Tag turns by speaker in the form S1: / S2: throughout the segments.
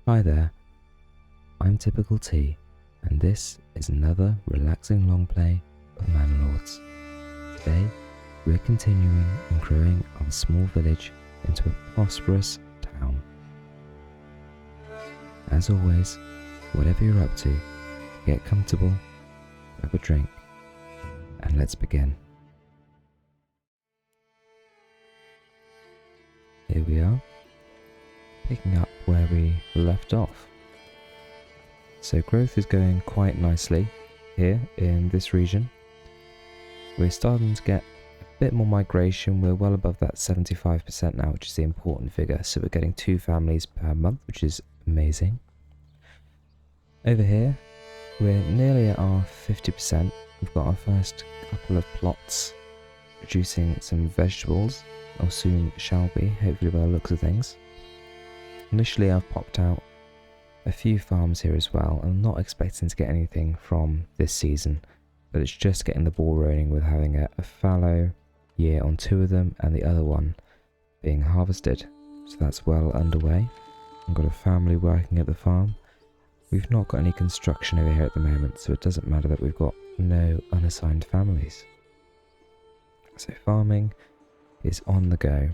S1: Hi there, I'm Typical T, and this is another relaxing long play of Manor Lords. Today, we're continuing and growing our small village into a prosperous town. As always, whatever you're up to, get comfortable, grab a drink, and let's begin. Here we are, picking up where we left off. So growth is going quite nicely here in this region. We're starting to get a bit more migration. We're well above that 75% now, which is the important figure. So we're getting 2 families per month, which is amazing. Over here, we're nearly at our 50%. We've got our first couple of plots producing some vegetables, or soon shall be, hopefully by the looks of things. Initially I've popped out a few farms here as well. I'm not expecting to get anything from this season, but it's just getting the ball rolling with having a fallow year on 2 of them and the other one being harvested. So that's well underway. I've got a family working at the farm. We've not got any construction over here at the moment, so it doesn't matter that we've got no unassigned families. So farming is on the go.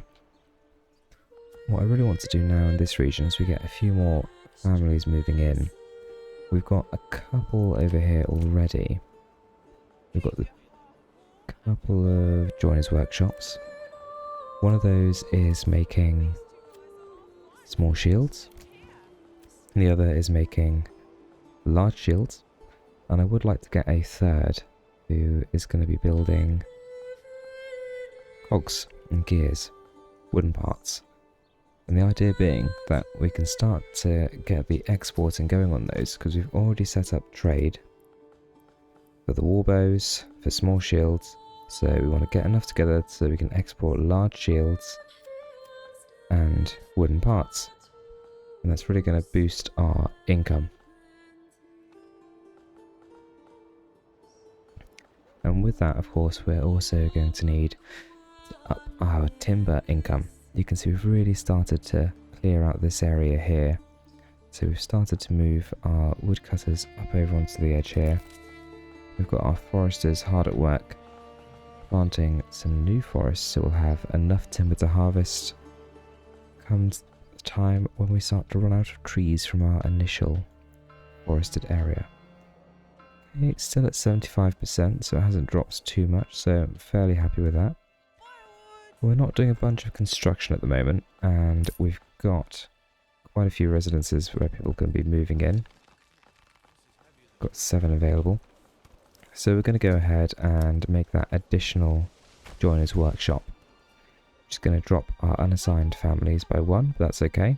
S1: What I really want to do now in this region is we get a few more families moving in. We've got a couple over here already. We've got the couple of joiners workshops. One of those is making small shields, and the other is making large shields, and I would like to get a third who is going to be building cogs and gears, wooden parts. And the idea being that we can start to get the exporting going on those, because we've already set up trade for the warbows, for small shields. So we want to get enough together so we can export large shields and wooden parts. And that's really going to boost our income. And with that, of course, we're also going to need to up our timber income. You can see we've really started to clear out this area here. So we've started to move our woodcutters up over onto the edge here. We've got our foresters hard at work planting some new forests, so we'll have enough timber to harvest comes the time when we start to run out of trees from our initial forested area. Okay, it's still at 75%, so it hasn't dropped too much, so I'm fairly happy with that. We're not doing a bunch of construction at the moment, and we've got quite a few residences where people can be moving in. Got 7 available. So we're going to go ahead and make that additional joiners workshop. Just going to drop our unassigned families by 1, but that's okay.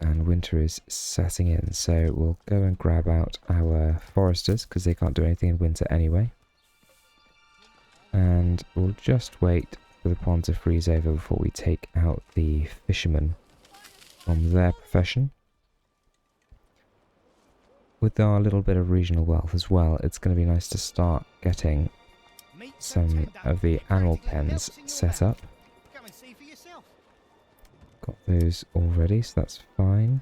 S1: And winter is setting in, so we'll go and grab out our foresters, because they can't do anything in winter anyway. And we'll just wait for the pond to freeze over before we take out the fishermen from their profession. With our little bit of regional wealth as well, it's going to be nice to start getting some of the animal pens set up. Got those already, so that's fine.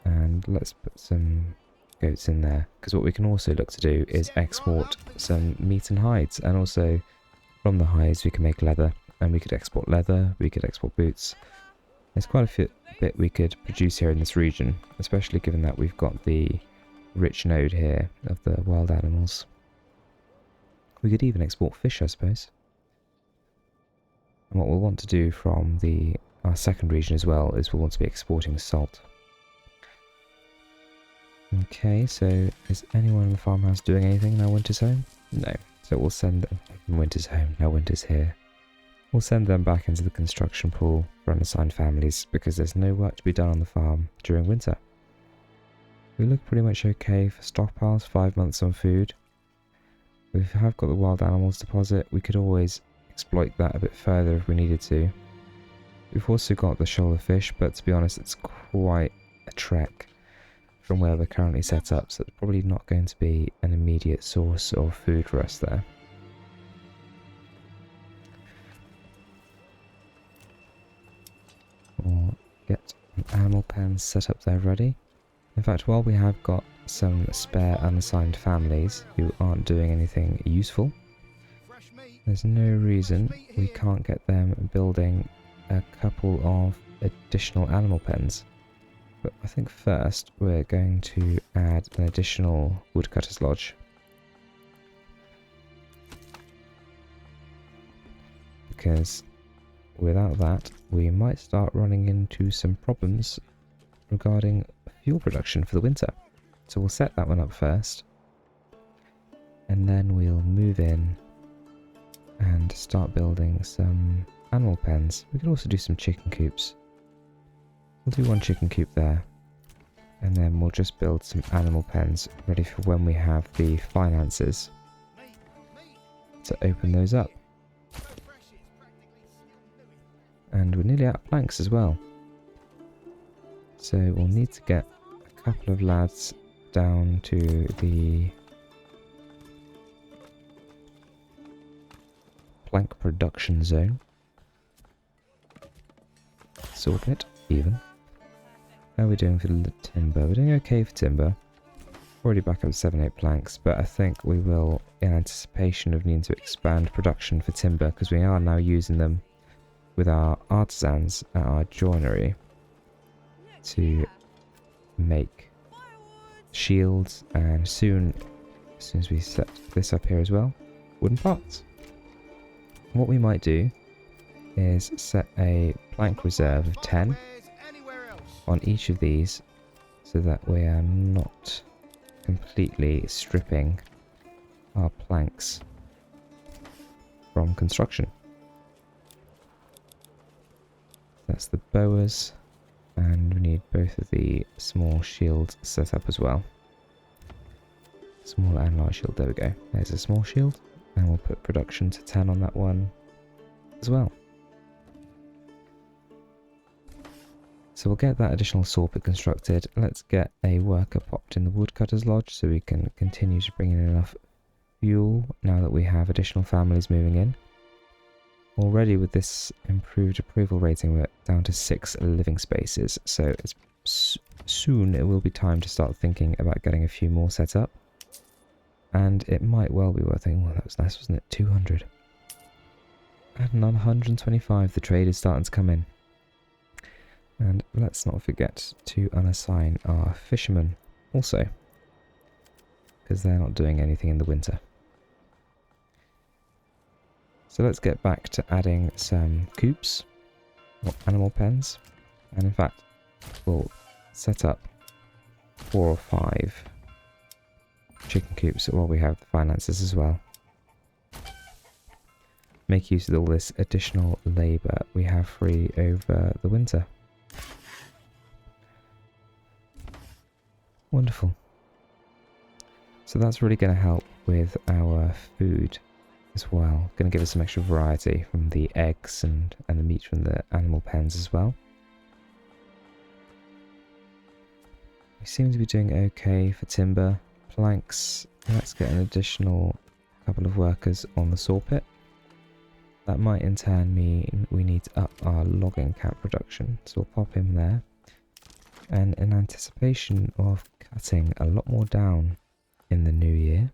S1: And let's put some goats in there, because what we can also look to do is export some meat and hides, and also from the hides we can make leather, and we could export leather, we could export boots. There's quite a bit we could produce here in this region, especially given that we've got the rich node here of the wild animals. We could even export fish, I suppose. And what we'll want to do from our second region as well is we'll want to be exporting salt. Okay, so is anyone in the farmhouse doing anything now winter's home? No. So we'll send them winter's home, now winter's here. We'll send them back into the construction pool for unassigned families, because there's no work to be done on the farm during winter. We look pretty much okay for stockpiles, 5 months on food. We have got the wild animals deposit. We could always exploit that a bit further if we needed to. We've also got the shoal of fish, but to be honest, it's quite a trek from where we're currently set up, so it's probably not going to be an immediate source of food for us there. get an animal pen set up there ready. In fact, while we have got some spare unassigned families who aren't doing anything useful, there's no reason we can't get them building a couple of additional animal pens. But I think first we're going to add an additional woodcutter's lodge. Because without that, we might start running into some problems regarding fuel production for the winter. So we'll set that one up first. And then we'll move in and start building some animal pens. We could also do some chicken coops. We'll do one chicken coop there. And then we'll just build some animal pens ready for when we have the finances to open those up. And we're nearly out of planks as well. So we'll need to get a couple of lads down to the plank production zone. Sort it, even. How are we doing for the timber? We're doing okay for timber. Already back up to 7-8 planks, but I think we will, in anticipation of needing to expand production for timber, because we are now using them with our artisans at our joinery to make shields, and soon, as soon as we set this up here as well, wooden parts. What we might do is set a plank reserve of 10 on each of these, so that we are not completely stripping our planks from construction. That's the boas, and we need both of the small shields set up as well. Small and large shield, there we go. There's a small shield, and we'll put production to 10 on that one as well. So we'll get that additional saw pit constructed. Let's get a worker popped in the woodcutter's lodge so we can continue to bring in enough fuel now that we have additional families moving in. Already with this improved approval rating, we're down to 6 living spaces, so it's soon it will be time to start thinking about getting a few more set up. And it might well be worth thinking, well, that was nice, wasn't it? 200. And another 125, the trade is starting to come in. And let's not forget to unassign our fishermen also, because they're not doing anything in the winter. So let's get back to adding some coops, or animal pens, and in fact we'll set up 4 or 5 chicken coops while we have the finances as well. Make use of all this additional labour we have free over the winter. Wonderful. So that's really going to help with our food as well. Going to give us some extra variety from the eggs and the meat from the animal pens as well. We seem to be doing okay for timber. Planks, let's get an additional couple of workers on the saw pit. That might in turn mean we need to up our logging camp production, so we'll pop him there. And in anticipation of cutting a lot more down in the new year,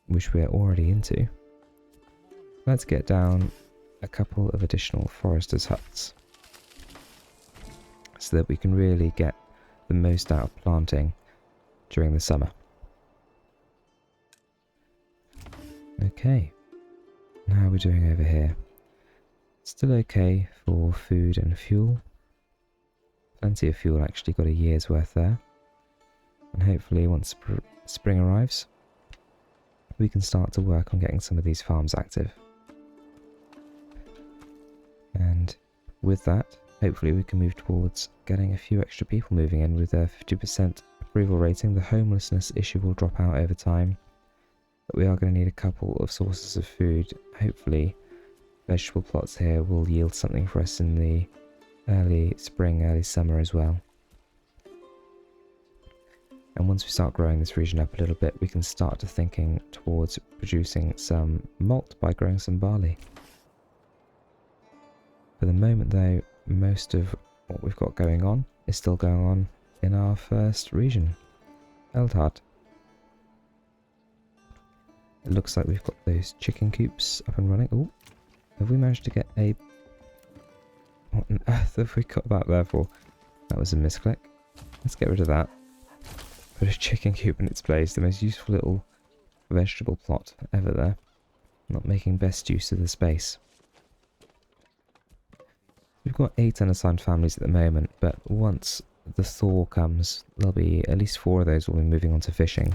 S1: which we're already into, let's get down a couple of additional foresters' huts so that we can really get the most out of planting during the summer. Okay, how are we doing over here? Still okay for food and fuel. Plenty of fuel, actually, got a year's worth there. And hopefully once spring arrives, we can start to work on getting some of these farms active. And with that, hopefully we can move towards getting a few extra people moving in. With a 50% approval rating, the homelessness issue will drop out over time. But we are going to need a couple of sources of food. Hopefully vegetable plots here will yield something for us in the early spring, early summer as well. And once we start growing this region up a little bit, we can start to thinking towards producing some malt by growing some barley. For the moment though, most of what we've got going on is still going on in our first region, Eldhard. It looks like we've got those chicken coops up and running. Oh, have we managed to get a... What on earth have we got that there for? That was a misclick. Let's get rid of that. Put a chicken coop in its place. The most useful little vegetable plot ever there. Not making best use of the space. We've got 8 unassigned families at the moment, but once the thaw comes, there'll be at least 4 of those will be moving on to fishing.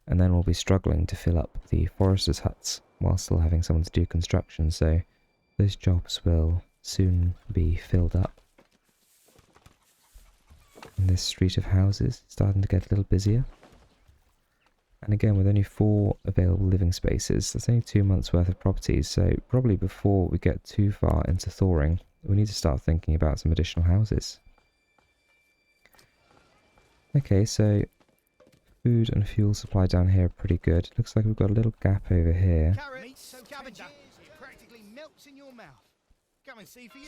S1: And then we'll be struggling to fill up the foresters' huts while still having someone to do construction, so those jobs will soon be filled up. And this street of houses is starting to get a little busier. And again, with only 4 available living spaces, that's only 2 months worth of properties, so probably before we get too far into thawing, we need to start thinking about some additional houses. Okay, so food and fuel supply down here are pretty good. Looks like we've got a little gap over here.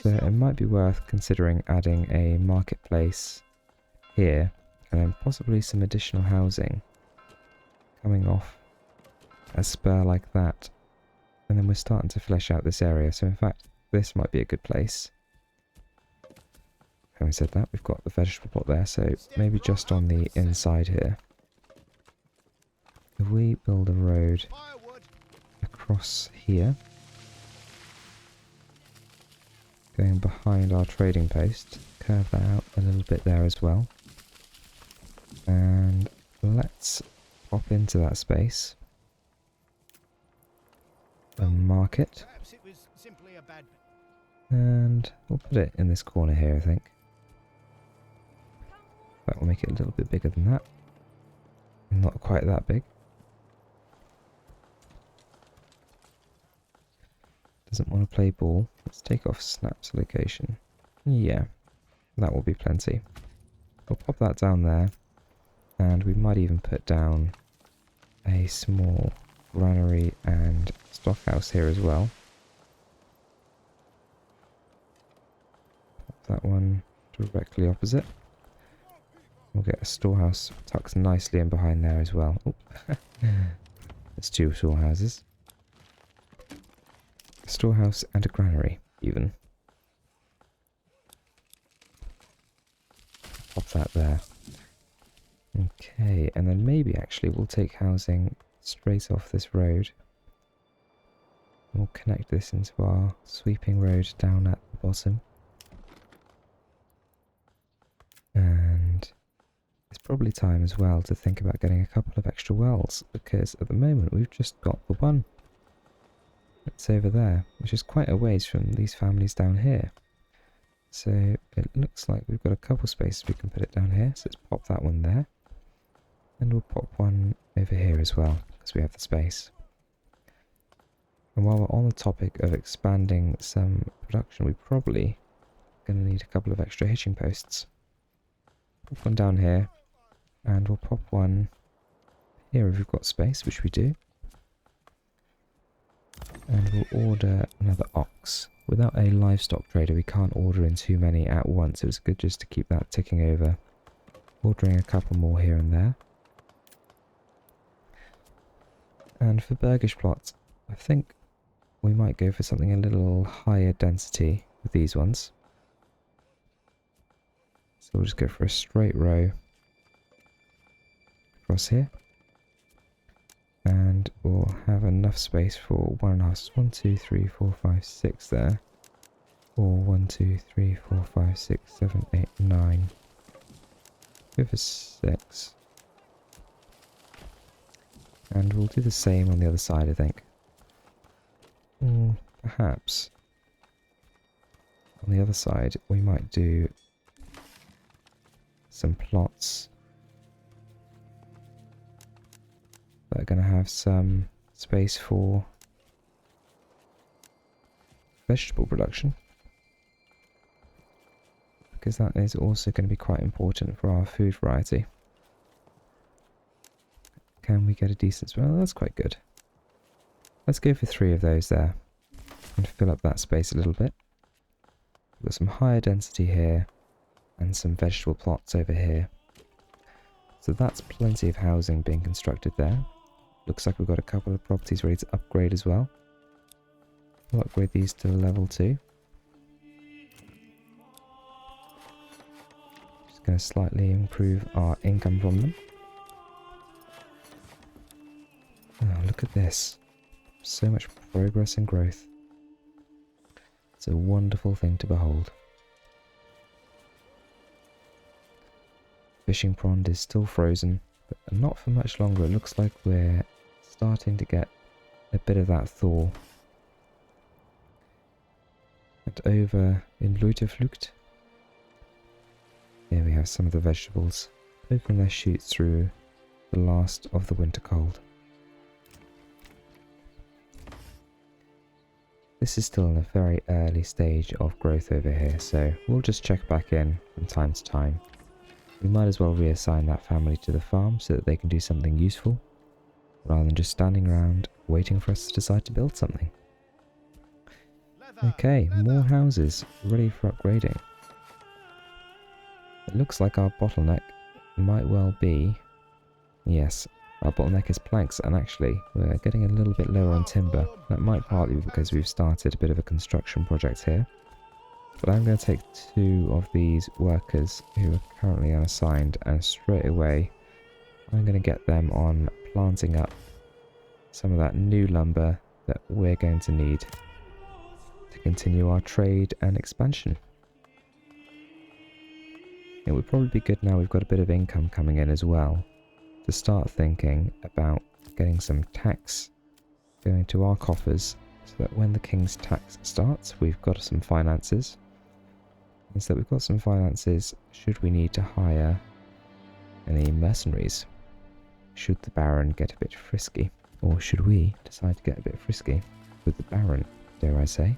S1: So it might be worth considering adding a marketplace here, and then possibly some additional housing coming off a spur like that. And then we're starting to flesh out this area, so in fact this might be a good place. Having said that, we've got the vegetable plot there, so maybe just on the inside here. If we build a road across here, going behind our trading post, curve that out a little bit there as well. And let's pop into that space. A market. And we'll put it in this corner here, I think. That will make it a little bit bigger than that. Not quite that big. Doesn't want to play ball. Let's take off Snap's location. Yeah, that will be plenty. We'll pop that down there. And we might even put down a small granary and stockhouse here as well. Pop that one directly opposite. We'll get a storehouse tucked nicely in behind there as well. There's 2 storehouses. A storehouse and a granary, even. Pop that there. Okay, and then maybe actually we'll take housing straight off this road. We'll connect this into our sweeping road down at the bottom. And it's probably time as well to think about getting a couple of extra wells, because at the moment we've just got the one. It's over there, which is quite a ways from these families down here. So it looks like we've got a couple spaces we can put it down here, so let's pop that one there. And we'll pop one over here as well, because we have the space. And while we're on the topic of expanding some production, we're probably going to need a couple of extra hitching posts. Pop one down here, and we'll pop one here if we've got space, which we do. And we'll order another ox. Without a livestock trader, we can't order in too many at once. It was good just to keep that ticking over. Ordering a couple more here and there. And for Burgish plots, I think we might go for something a little higher density with these ones. So we'll just go for a straight row across here. And we'll have enough space for 1.5. 1, 2, 3, 4, 5, 6 there. Or 1, 2, 3, 4, 5, 6, 7, 8, 9. Go for 6. And we'll do the same on the other side, I think. Or perhaps on the other side we might do some plots that are going to have some space for vegetable production, because that is also going to be quite important for our food variety. Can we get a decent... Well, that's quite good. Let's go for 3 of those there and fill up that space a little bit. We've got some higher density here and some vegetable plots over here. So that's plenty of housing being constructed there. Looks like we've got a couple of properties ready to upgrade as well. We'll upgrade these to level 2. Just going to slightly improve our income from them. Oh, look at this. So much progress and growth. It's a wonderful thing to behold. Fishing pond is still frozen, but not for much longer. It looks like we're starting to get a bit of that thaw. And over in Luterflucht, here we have some of the vegetables poking their shoots through the last of the winter cold. This is still in a very early stage of growth over here, so we'll just check back in from time to time. We might as well reassign that family to the farm so that they can do something useful, rather than just standing around waiting for us to decide to build something. Okay, more houses ready for upgrading. It looks like our bottleneck might well be... Yes, our bottleneck is planks, and actually we're getting a little bit lower on timber. That might partly be because we've started a bit of a construction project here. But I'm going to take 2 of these workers who are currently unassigned, and straight away I'm going to get them on planting up some of that new lumber that we're going to need to continue our trade and expansion. It would probably be good now we've got a bit of income coming in as well to start thinking about getting some tax going to our coffers so that when the king's tax starts we've got some finances. And so that we've got some finances should we need to hire any mercenaries. Should the Baron get a bit frisky, or should we decide to get a bit frisky with the Baron, dare I say.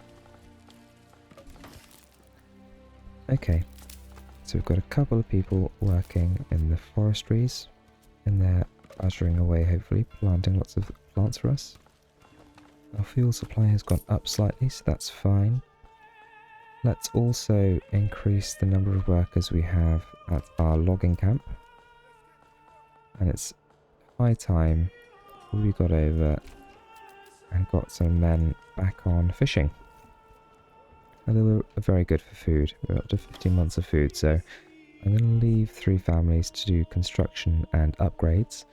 S1: Okay, so we've got a couple of people working in the forestries, and they're badgering away, hopefully, planting lots of plants for us. Our fuel supply has gone up slightly, so that's fine. Let's also increase the number of workers we have at our logging camp. And it's high time we got over and got some men back on fishing. And they were very good for food. We're up to 15 months of food, so I'm going to leave 3 families to do construction and upgrades.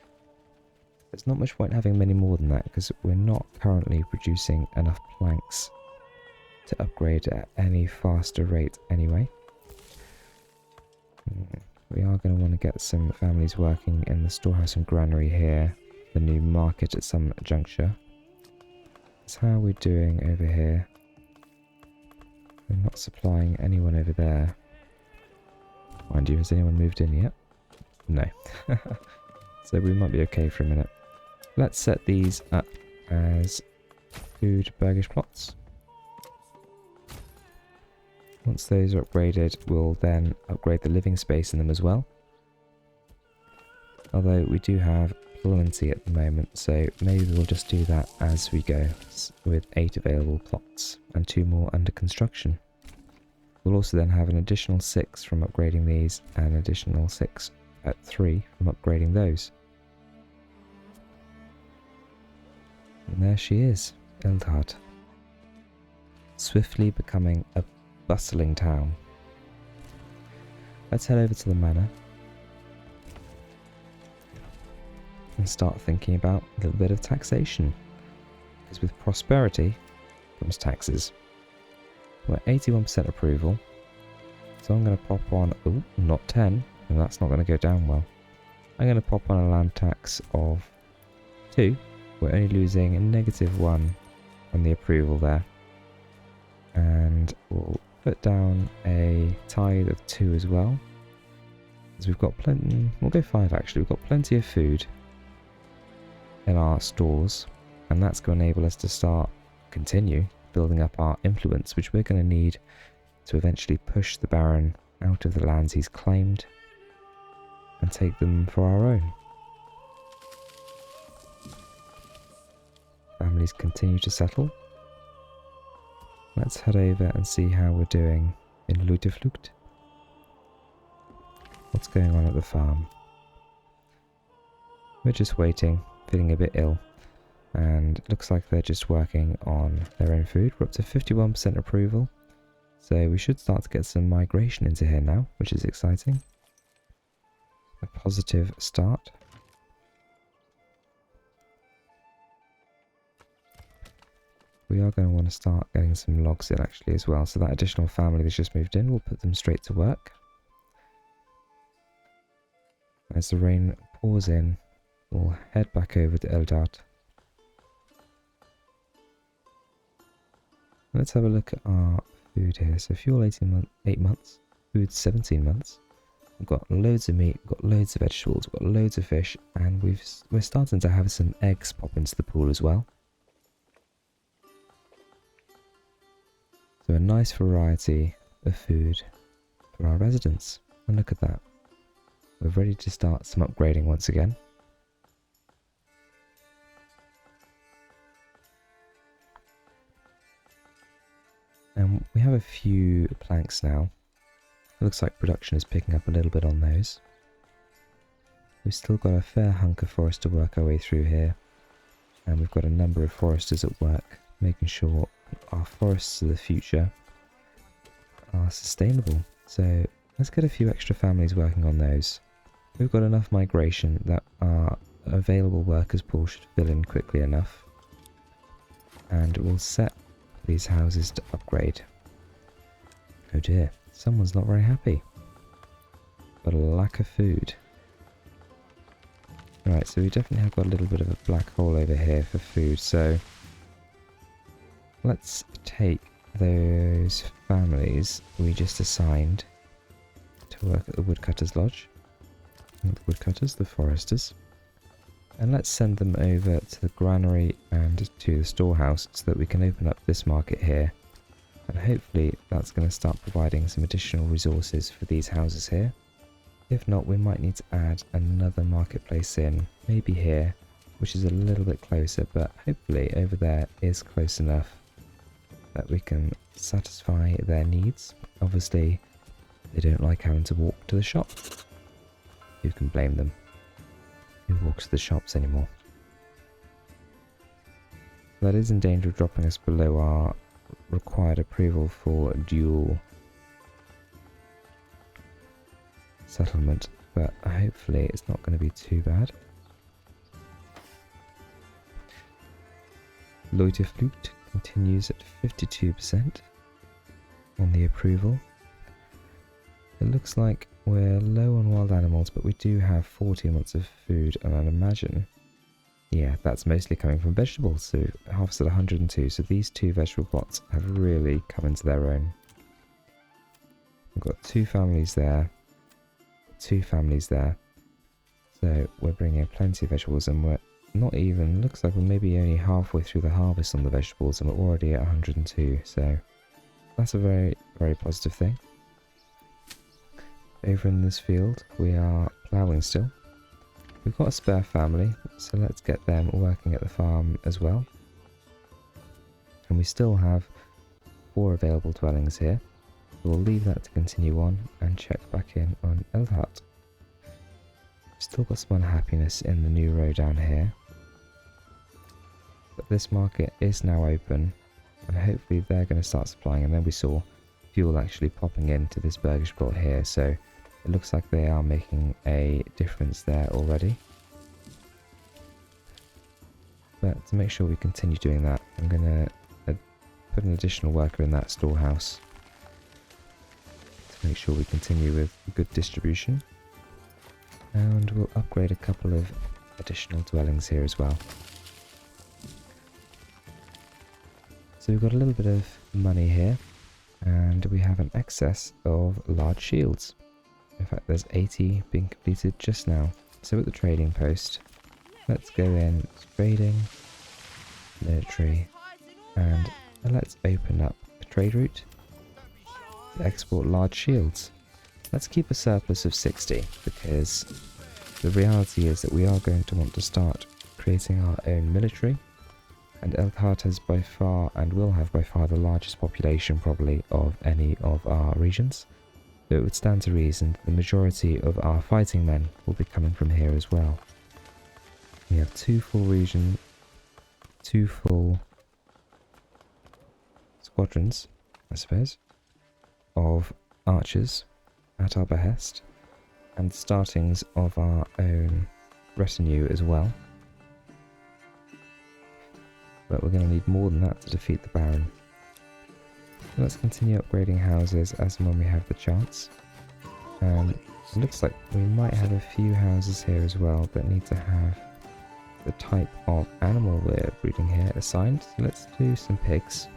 S1: There's not much point having many more than that because we're not currently producing enough planks to upgrade at any faster rate anyway. We are going to want to get some families working in the storehouse and granary here, the new market at some juncture. So how are we doing over here? We're not supplying anyone over there. Mind you, has anyone moved in yet? No. So we might be okay for a minute. Let's set these up as food burgish plots. Once those are upgraded, we'll then upgrade the living space in them as well. Although we do have plenty at the moment, so maybe we'll just do that as we go, with 8 available plots and 2 more under construction. We'll also then have an additional 6 from upgrading these, and an additional 6 at 3 from upgrading those. And there she is, Eldhard, swiftly becoming a bustling town. Let's head over to the manor and start thinking about a little bit of taxation, because with prosperity comes taxes. We're 81% approval, so I'm going to pop on, oh, not 10, and that's not going to go down well. I'm going to pop on a land tax of 2. We're only losing a -1 on the approval there, and we'll put down a tithe of 2 as well, because we've got plenty. We'll go 5 actually. We've got plenty of food in our stores, and that's going to enable us to continue building up our influence, which we're going to need to eventually push the Baron out of the lands he's claimed and take them for our own. Families continue to settle. Let's head over and see how we're doing in Luterflucht. what's going on at the farm. We're just waiting, feeling a bit ill, and it looks like they're just working on their own food. We're up to 51% approval, so we should start to get some migration into here now, which is exciting. A positive start. We are going to want to start getting some logs in actually as well, so that additional family that's just moved in, we'll put them straight to work. As the rain pours in, we'll head back over to Eldad. Let's have a look at our food here. So fuel 8 months, food 17 months. We've got loads of meat, we've got loads of vegetables, we've got loads of fish, and we're starting to have some eggs pop into the pool as well. So a nice variety of food for our residents. And look at that. We're ready to start some upgrading once again. And we have a few planks now. It looks like production is picking up a little bit on those. We've still got a fair hunk of forest to work our way through here. And we've got a number of foresters at work, making sure our forests of the future are sustainable. So let's get a few extra families working on those. We've got enough migration that our available workers pool should fill in quickly enough. And we'll set these houses to upgrade. Oh dear, someone's not very happy. Got a lack of food. Right, so we definitely have got a little bit of a black hole over here for food, so let's take those families we just assigned to work at the woodcutters lodge. Not the woodcutters, the foresters. And let's send them over to the granary and to the storehouse so that we can open up this market here. And hopefully that's going to start providing some additional resources for these houses here. If not, we might need to add another marketplace in, maybe here, which is a little bit closer, but hopefully over there is close enough that we can satisfy their needs. Obviously, they don't like having to walk to the shop. Who can blame them? Who walks to the shops anymore? That is in danger of dropping us below our required approval for dual settlement, but hopefully it's not going to be too bad. Loiterflut continues at 52% on the approval. It looks like we're low on wild animals, but we do have 14 months of food, and I'd imagine, yeah, that's mostly coming from vegetables, so harvested 102, so these two vegetable plots have really come into their own. We've got 2 families there, 2 families there, so we're bringing in plenty of vegetables, and we're not even, looks like we're maybe only halfway through the harvest on the vegetables, and we're already at 102, so that's a very, very positive thing. Over in this field, we are ploughing still. We've got a spare family, so let's get them working at the farm as well. And we still have 4 available dwellings here. We'll leave that to continue on and check back in on Eldhart. Still got some unhappiness in the new row down here. But this market is now open, and hopefully they're going to start supplying. And then we saw fuel actually popping into this burgage plot here, so it looks like they are making a difference there already. But to make sure we continue doing that, I'm going to put an additional worker in that storehouse to make sure we continue with good distribution. And we'll upgrade a couple of additional dwellings here as well. So we've got a little bit of money here, and we have an excess of large shields. In fact, there's 80 being completed just now. So at the trading post, let's go in trading, military, and let's open up a trade route to export large shields. Let's keep a surplus of 60, because the reality is that we are going to want to start creating our own military, and Eldhart has by far, and will have by far, the largest population probably of any of our regions. So it would stand to reason that the majority of our fighting men will be coming from here as well. We have two full squadrons, I suppose, of archers at our behest, and startings of our own retinue as well. But we're going to need more than that to defeat the Baron. So let's continue upgrading houses as and when we have the chance. It looks like we might have a few houses here as well that need to have the type of animal we're breeding here assigned. So let's do some pigs.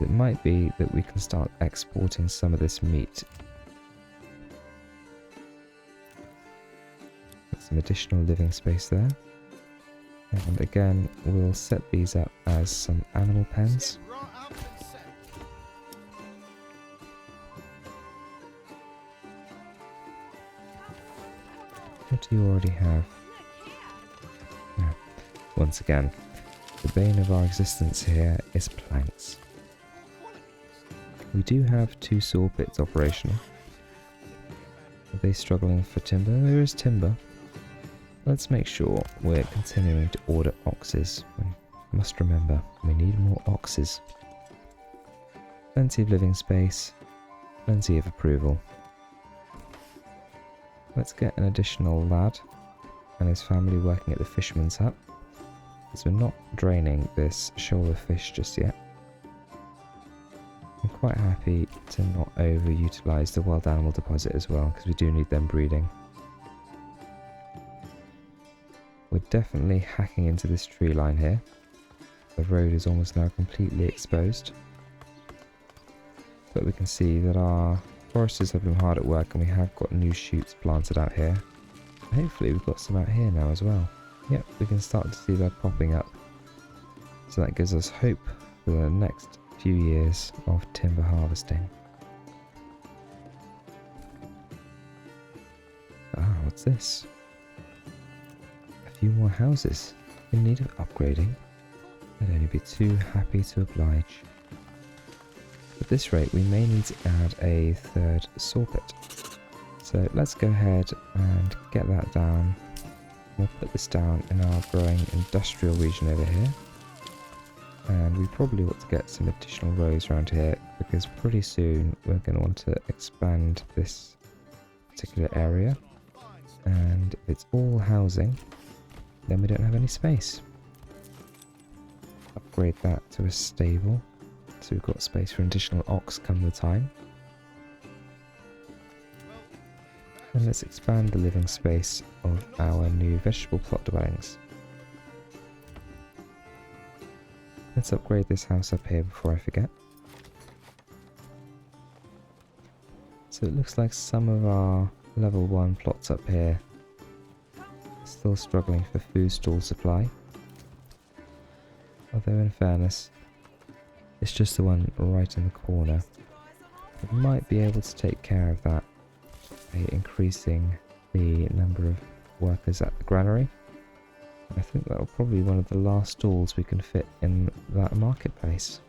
S1: It might be that we can start exporting some of this meat. Get some additional living space there. And again, we'll set these up as some animal pens. What do you already have? Yeah. Once again, the bane of our existence here is planks. We do have 2 saw pits operational. Are they struggling for timber? There is timber. Let's make sure we're continuing to order oxes. We must remember, we need more oxes. Plenty of living space, plenty of approval. Let's get an additional lad and his family working at the fisherman's hut, because we're not draining this shoal of fish just yet. I'm quite happy to not overutilise the wild animal deposit as well, because we do need them breeding. We're definitely hacking into this tree line here. The road is almost now completely exposed. But we can see that our foresters have been hard at work, and we have got new shoots planted out here. Hopefully we've got some out here now as well. Yep, we can start to see that popping up. So that gives us hope for the next few years of timber harvesting. Ah, what's this? A few more houses in need of upgrading. I'd only be too happy to oblige. At this rate, we may need to add a 3rd saw pit. So let's go ahead and get that down. We'll put this down in our growing industrial region over here. And we probably ought to get some additional rows around here, because pretty soon we're going to want to expand this particular area. And if it's all housing, then we don't have any space. Upgrade that to a stable, so we've got space for an additional ox come the time. And let's expand the living space of our new vegetable plot dwellings. Let's upgrade this house up here before I forget. So it looks like some of our level 1 plots up here are still struggling for food stall supply. Although in fairness, it's just the one right in the corner. We might be able to take care of that by increasing the number of workers at the granary. I think that'll probably be one of the last stalls we can fit in that marketplace.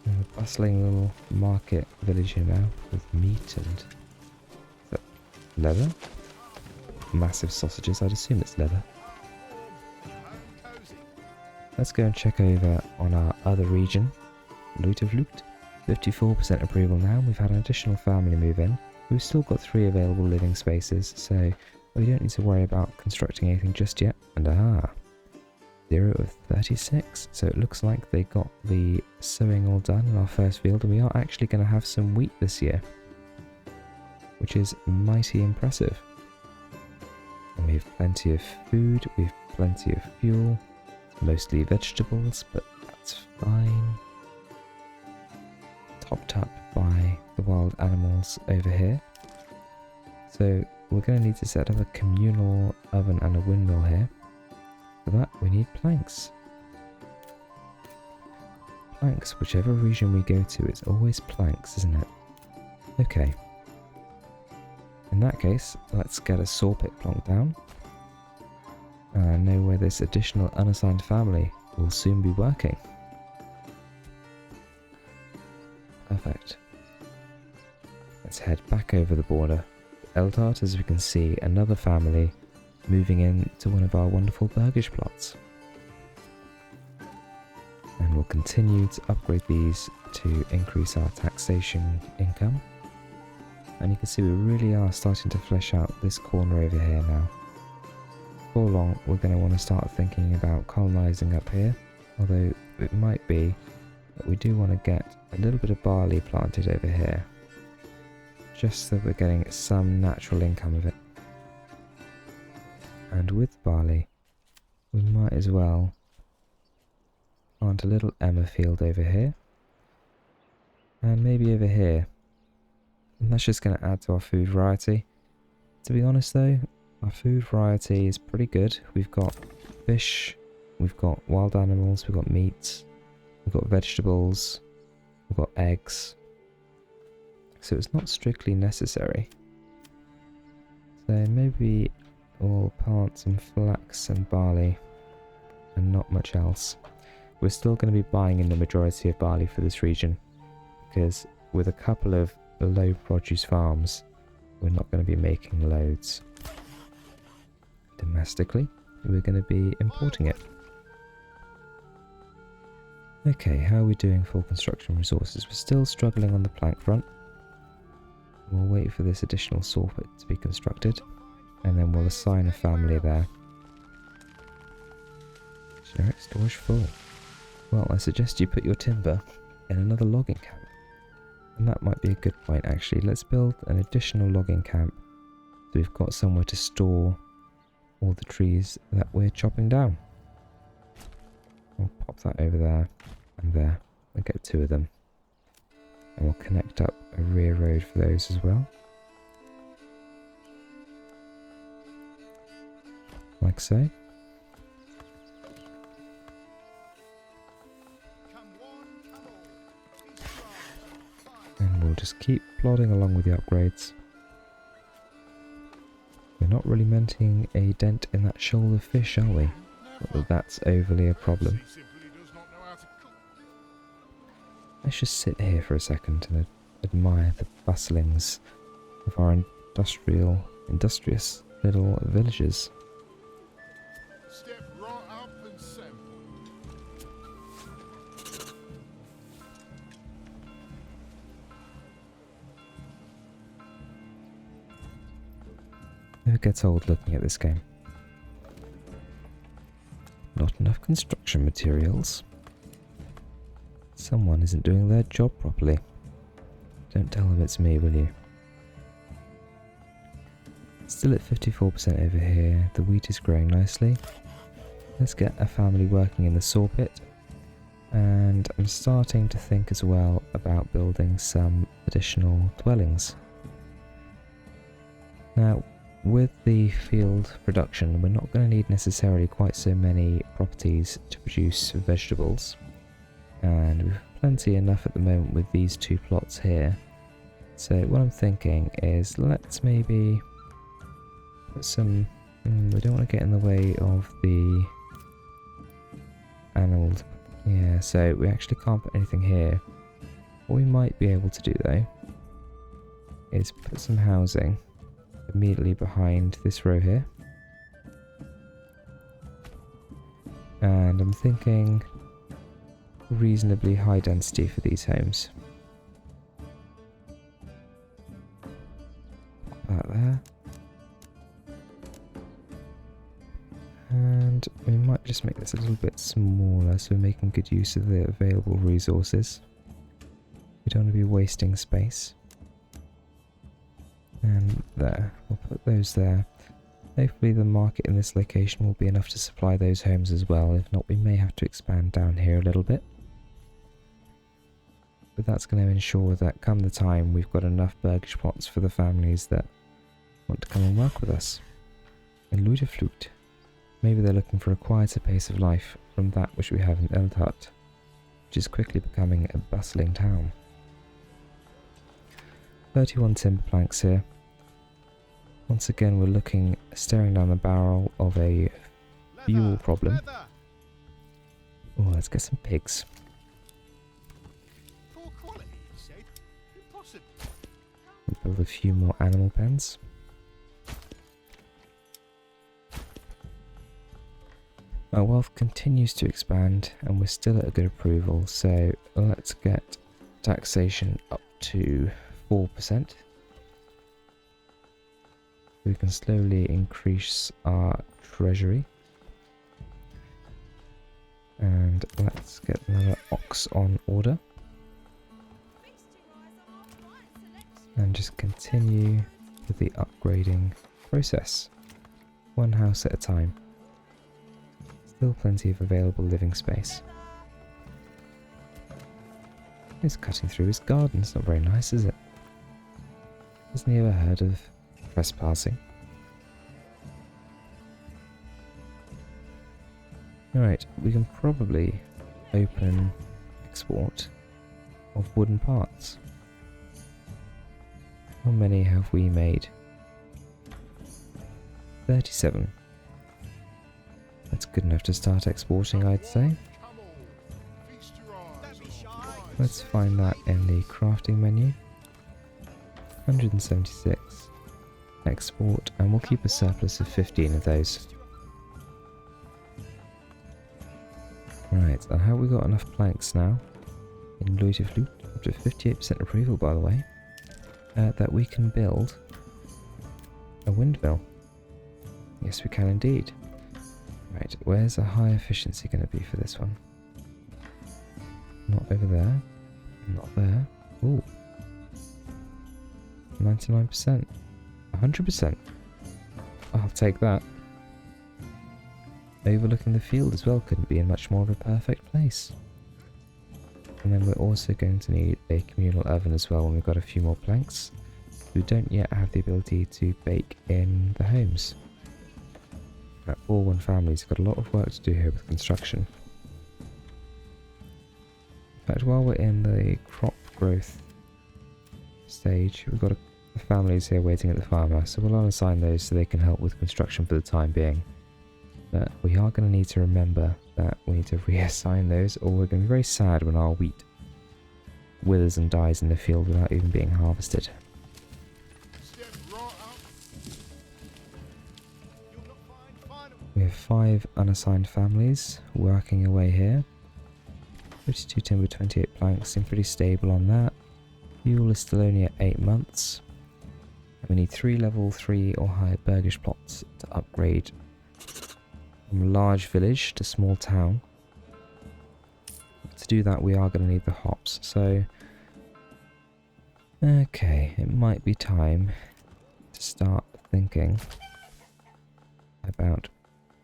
S1: And a bustling little market village here now with meat and leather. Massive sausages, I'd assume it's leather. Let's go and check over on our other region. Loot of loot. 54% approval now. We've had an additional family move in. We've still got 3 available living spaces, so we don't need to worry about constructing anything just yet. And 0 of 36. So it looks like they got the sowing all done in our first field, and we are actually going to have some wheat this year, which is mighty impressive. And we have plenty of food, we have plenty of fuel, mostly vegetables, but that's fine. Topped up by the wild animals over here. So we're going to need to set up a communal oven and a windmill here. For that we need planks. Planks, whichever region we go to, it's always planks, isn't it? Okay. In that case, let's get a saw pit plonked down. And I know where this additional unassigned family will soon be working. Perfect. Let's head back over the border. Eldart, as we can see, another family moving in to one of our wonderful burgish plots. And we'll continue to upgrade these to increase our taxation income. And you can see we really are starting to flesh out this corner over here now. Before long, we're going to want to start thinking about colonising up here, although it might be that we do want to get a little bit of barley planted over here, just so we're getting some natural income of it. And with barley, we might as well plant a little emmer field over here, and maybe over here. And that's just going to add to our food variety. To be honest though, our food variety is pretty good. We've got fish, we've got wild animals, we've got meats, we've got vegetables, we've got eggs. So it's not strictly necessary. So maybe we'll plant some flax and barley and not much else. We're still going to be buying in the majority of barley for this region, because with a couple of low produce farms, we're not going to be making loads. Domestically, we're going to be importing it. Okay, how are we doing for construction resources? We're still struggling on the plank front. We'll wait for this additional saw pit to be constructed, and then we'll assign a family there. Generic storage full. Well, I suggest you put your timber in another logging camp. And that might be a good point actually. Let's build an additional logging camp so we've got somewhere to store all the trees that we're chopping down. We'll pop that over there and there. We'll get 2 of them. And we'll connect up a rear road for those as well. Like so. And we'll just keep plodding along with the upgrades. We're not really making a dent in that shoal of fish, are we? Not that that's overly a problem. Let's just sit here for a second and admire the bustlings of our industrious little villages.
S2: Step right up and sample.
S1: Never gets old looking at this game. Not enough construction materials. Someone isn't doing their job properly. Don't tell them it's me, will you? Still at 54% over here. The wheat is growing nicely. Let's get a family working in the saw pit. And I'm starting to think as well about building some additional dwellings. Now, with the field production, we're not going to need necessarily quite so many properties to produce vegetables. And we've plenty enough at the moment with these 2 plots here. So what I'm thinking is let's maybe put some... we don't want to get in the way of the animals. Yeah, so we actually can't put anything here. What we might be able to do though is put some housing immediately behind this row here. And I'm thinking reasonably high density for these homes. Pop that there. And we might just make this a little bit smaller so we're making good use of the available resources. We don't want to be wasting space. And there, we'll put those there. Hopefully the market in this location will be enough to supply those homes as well. If not, we may have to expand down here a little bit. But that's going to ensure that come the time we've got enough burgish plots for the families that want to come and work with us. And Luderflut. Maybe they're looking for a quieter pace of life from that which we have in Eldhart, which is quickly becoming a bustling town. 31 timber planks here. Once again, we're staring down the barrel of a fuel problem. Oh, let's get some pigs.
S2: Poor quality, you said?
S1: build a few more animal pens. Our wealth continues to expand and we're still at a good approval, so let's get taxation up to 4%. We can slowly increase our treasury. And let's get another ox on order. And just continue with the upgrading process. One house at a time. Still plenty of available living space. He's cutting through his garden. It's not very nice, is it? Hasn't he ever heard of trespassing? Alright, we can probably open export of wooden parts. How many have we made? 37. That's good enough to start exporting, I'd say. Let's find that in the crafting menu. 176. Export, and we'll keep a surplus of 15 of those. Right, and have we got enough planks now? In Loot of Loot, up to 58% approval by the way, that we can build a windmill. Yes, we can indeed. Right, where's the high efficiency going to be for this one? Not over there. Not there. Ooh. 99%. 100%. I'll take that. Overlooking the field as well couldn't be in much more of a perfect place. And then we're also going to need a communal oven as well when we've got a few more planks. We don't yet have the ability to bake in the homes. That all one family's got a lot of work to do here with construction. In fact, while we're in the crop growth stage, we've got families here waiting at the farmhouse, so we'll unassign those so they can help with construction for the time being. But we are going to need to remember that we need to reassign those, or we're going to be very sad when our wheat withers and dies in the field without even being harvested. We have 5 unassigned families working away here. 32 timber, 28 planks, seem pretty stable on that. Fuel is still only at 8 months. And we need 3 level 3 or higher burgish plots to upgrade from large village to small town. To do that we are going to need the hops, so okay, it might be time to start thinking about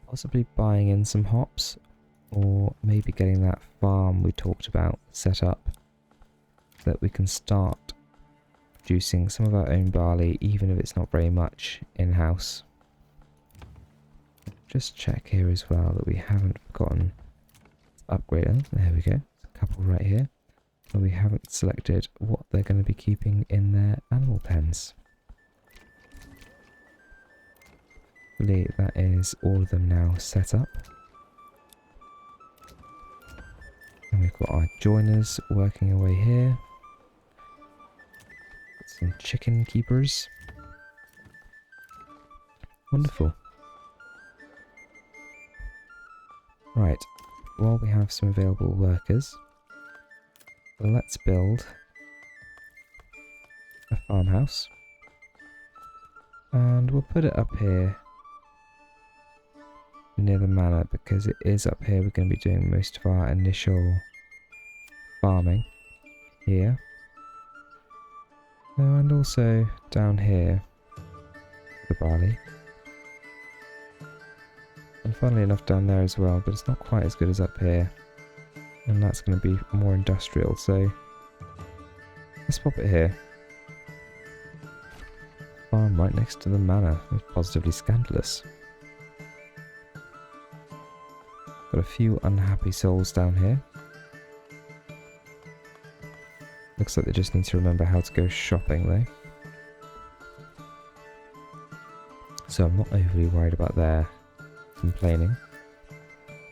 S1: possibly buying in some hops, or maybe getting that farm we talked about set up so that we can start producing some of our own barley, even if it's not very much in-house. Just check here as well that we haven't forgotten to upgrade them. There we go. There's a couple right here. But we haven't selected what they're going to be keeping in their animal pens. I believe that is all of them now set up. And we've got our joiners working away here. Some chicken keepers. Wonderful. Right, while we have some available workers, let's build a farmhouse. And we'll put it up here near the manor, because it is up here we're going to be doing most of our initial farming here. And also down here, the barley. And funnily enough down there as well, but it's not quite as good as up here. And that's going to be more industrial, so let's pop it here. Farm right next to the manor. It's positively scandalous. Got a few unhappy souls down here. Looks like they just need to remember how to go shopping though. So I'm not overly worried about their complaining.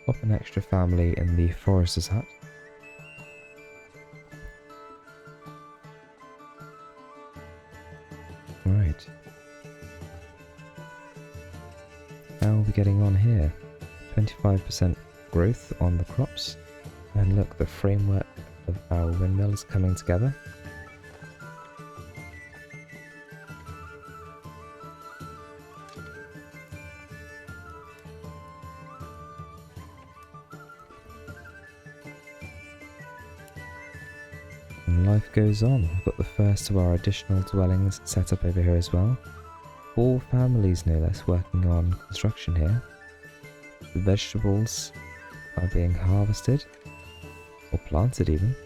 S1: Pop an extra family in the forester's hut. Right. How are we getting on here? 25% growth on the crops. And look, the framework of our windmill is coming together. And life goes on. We've got the first of our additional dwellings set up over here as well. 4 families no less working on construction here. The vegetables are being harvested, or planted even.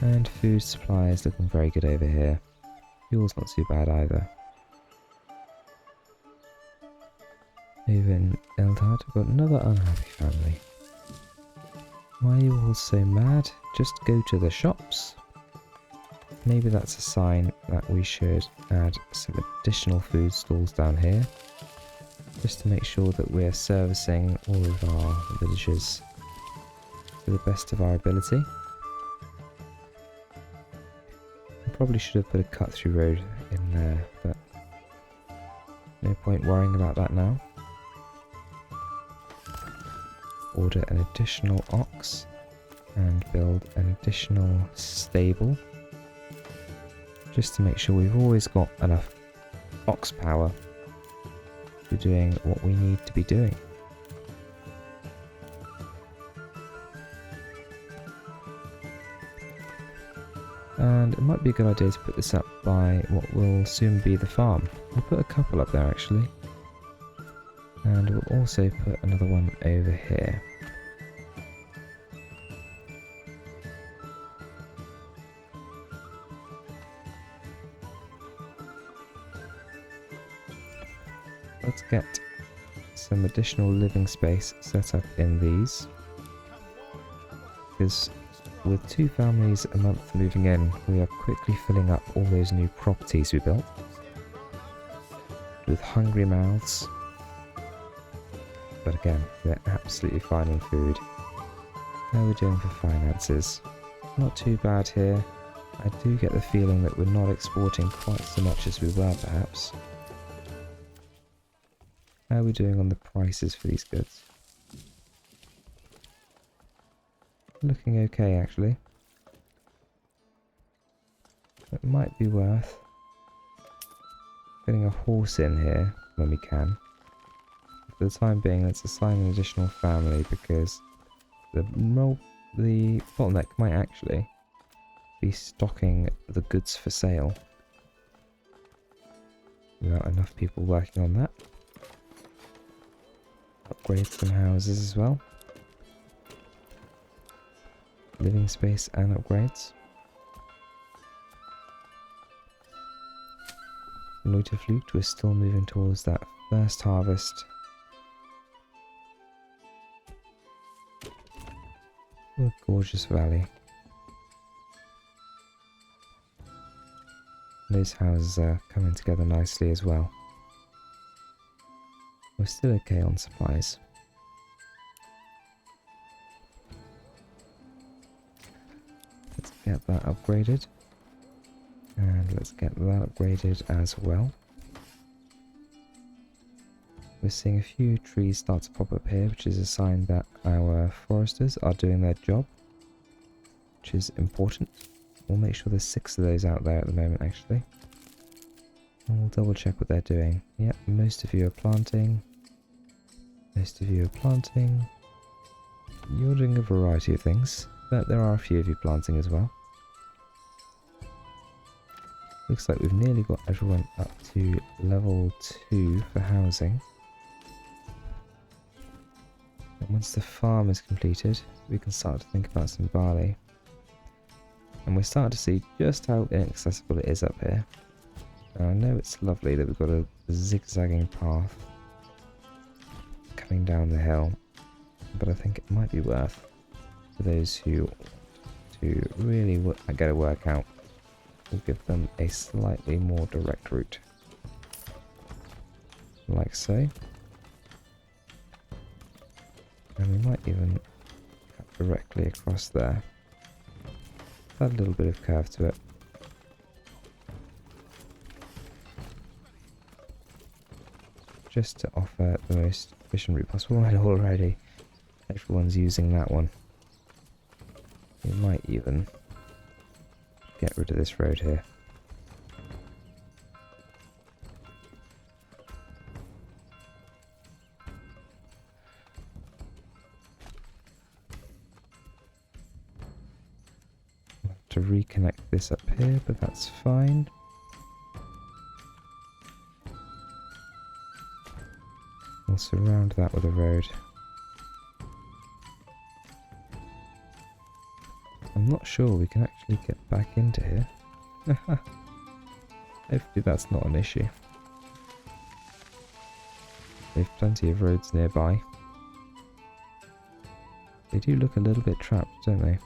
S1: And food supply is looking very good over here. Fuel's not too bad either. Over in Eldhard, we've got another unhappy family. Why are you all so mad? Just go to the shops. Maybe that's a sign that we should add some additional food stalls down here, just to make sure that we're servicing all of our villagers to the best of our ability. I probably should have put a cut-through road in there, but no point worrying about that now. Order an additional ox and build an additional stable, just to make sure we've always got enough ox power for doing what we need to be doing. And it might be a good idea to put this up by what will soon be the farm. We'll put a couple up there actually. And we'll also put another one over here. Let's get some additional living space set up in these, because with 2 families a month moving in, we are quickly filling up all those new properties we built with hungry mouths. But again, we're absolutely fine on food. How are we doing for finances? Not too bad here. I do get the feeling that we're not exporting quite so much as we were perhaps. How are we doing on the prices for these goods? Looking okay actually. It might be worth getting a horse in here when we can. For the time being, let's assign an additional family, because the bottleneck might actually be stocking the goods for sale without enough people working on that. Upgrade some houses as well. Living space and upgrades. Loiter Flute, we're still moving towards that first harvest. What a gorgeous valley. Those houses are coming together nicely as well. We're still okay on supplies. Let's get that upgraded. And let's get that upgraded as well. We're seeing a few trees start to pop up here, which is a sign that our foresters are doing their job, which is important. We'll make sure there's 6 of those out there at the moment actually. And we'll double check what they're doing. Yep, most of you are planting. Most of you are planting. You're doing a variety of things, but there are a few of you planting as well. Looks like we've nearly got everyone up to level 2 for housing. And once the farm is completed, we can start to think about some barley. And we're starting to see just how inaccessible it is up here. Now, I know it's lovely that we've got a zigzagging path coming down the hill, but I think it might be worth for those who to really get a workout. We'll give them a slightly more direct route, like so. And we might even cut directly across there. Add a little bit of curve to it. just to offer the most efficient route possible. And already everyone's using that one. We might even get rid of this road here. I'll have to reconnect this up here, but that's fine. We'll surround that with a road. I'm not sure we can actually get back into here. Hopefully that's not an issue. We have plenty of roads nearby. They do look a little bit trapped, don't they?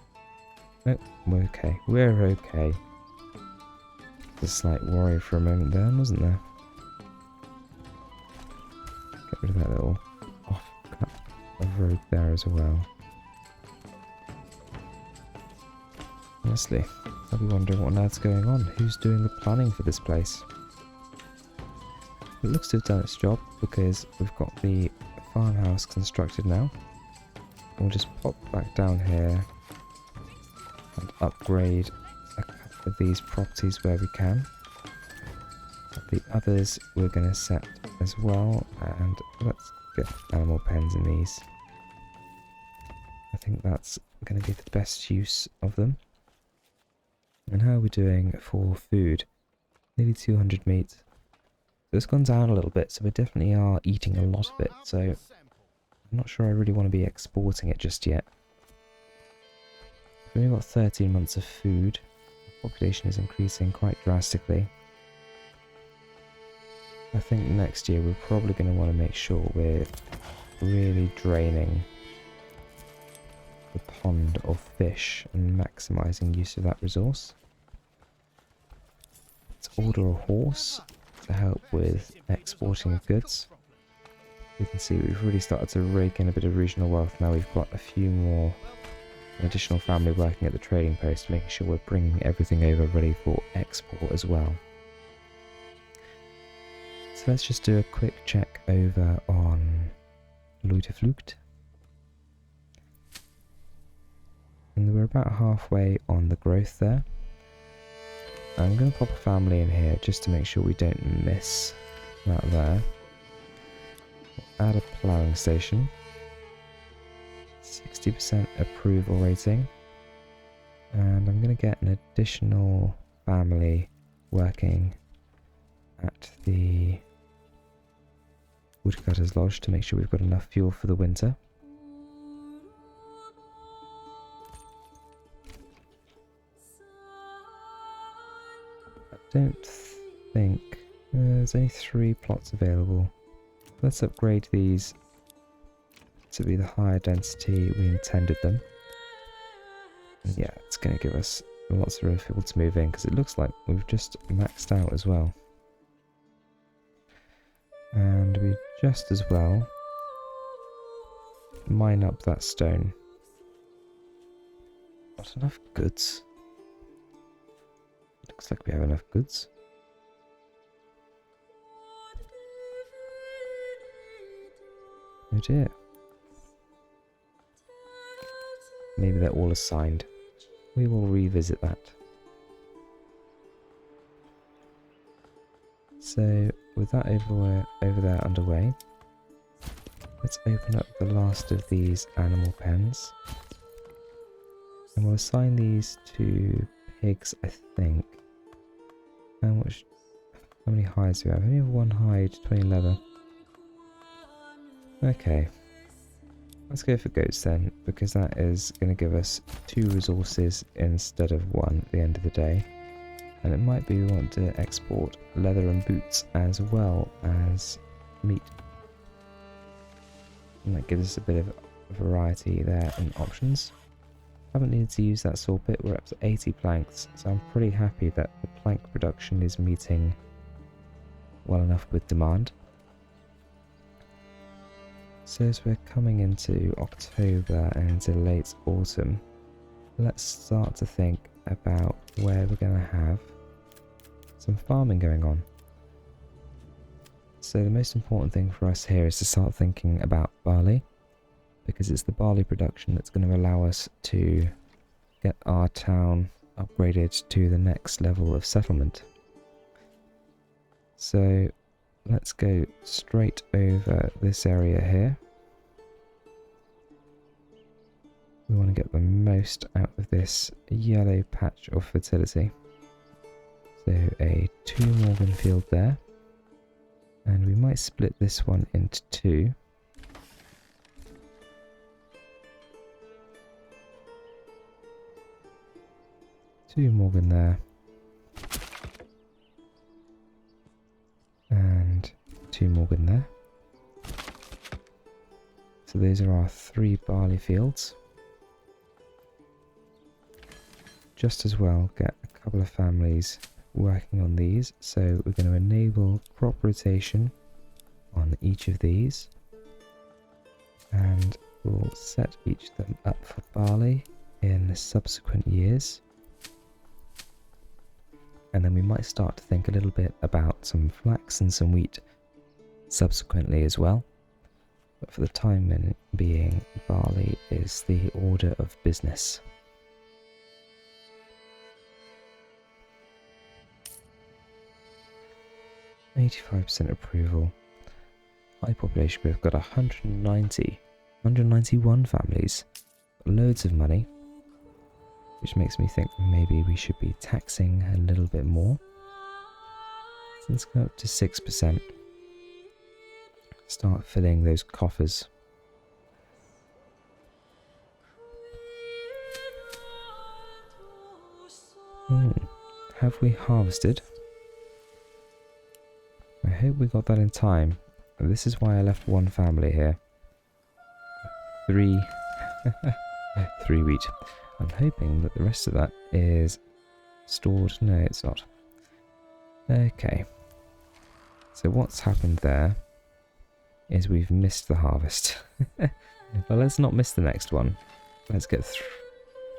S1: Nope, we're okay. We're okay. There's a slight worry for a moment there, wasn't there? Get rid of that little off-cut of road there as well. Honestly, I'll be wondering what on earth's going on. Who's doing the planning for this place? It looks to have done its job because we've got the farmhouse constructed now. We'll just pop back down here and upgrade a couple of these properties where we can. The others we're going to set as well, and let's get animal pens in these. I think that's going to be the best use of them. And how are we doing for food? Nearly 200 meat. So it's gone down a little bit, so we definitely are eating a lot of it, so I'm not sure I really want to be exporting it just yet. We've only got 13 months of food. The population is increasing quite drastically. I think next year we're probably going to want to make sure we're really draining the pond of fish and maximising use of that resource. Let's order a horse to help with exporting of goods. You can see we've really started to rake in a bit of regional wealth now. We've got a few more, an additional family working at the trading post, making sure we're bringing everything over ready for export as well. So let's just do a quick check over on Leuteflucht. And we're about halfway on the growth there. I'm going to pop a family in here just to make sure we don't miss that there. We'll add a ploughing station. 60% approval rating. And I'm going to get an additional family working at the Woodcutter's Lodge to make sure we've got enough fuel for the winter. I don't think there's only 3 plots available. Let's upgrade these to be the higher density we intended them. And yeah, it's going to give us lots of room for people to move in because it looks like we've just maxed out as well. And we just as well mine up that stone. Not enough goods. Looks like we have enough goods. Oh dear. Maybe they're all assigned. We will revisit that. So, with that over there underway, let's open up the last of these animal pens. And we'll assign these to pigs, I think. How many hides do we have? We only have 1 hide, 20 leather. Okay. Let's go for goats then, because that is going to give us 2 resources instead of 1 at the end of the day. And it might be we want to export leather and boots as well as meat. And that gives us a bit of variety there in options. Haven't needed to use that saw pit, we're up to 80 planks, so I'm pretty happy that the plank production is meeting well enough with demand. So as we're coming into October and into late autumn, let's start to think about where we're going to have some farming going on. So the most important thing for us here is to start thinking about barley, because it's the barley production that's going to allow us to get our town upgraded to the next level of settlement. So let's go straight over this area here. We want to get the most out of this yellow patch of fertility. So a 2 Morgan field there. And we might split this one into 2. Two Morgan there. And 2 Morgan there. So those are our 3 barley fields. Just as well get a couple of families working on these. So we're going to enable crop rotation on each of these. And we'll set each of them up for barley in the subsequent years. And then we might start to think a little bit about some flax and some wheat subsequently as well. But for the time being, barley is the order of business. %approval. High population growth, got 191 families. Loads of money. Which makes me think maybe we should be taxing a little bit more. So let's go up to 6%. Start filling those coffers. Have we harvested? I hope we got that in time. This is why I left 1 family here. 3 wheat. I'm hoping that the rest of that is stored. No, it's not. Okay. So what's happened there is we've missed the harvest. Well, let's not miss the next one. Let's get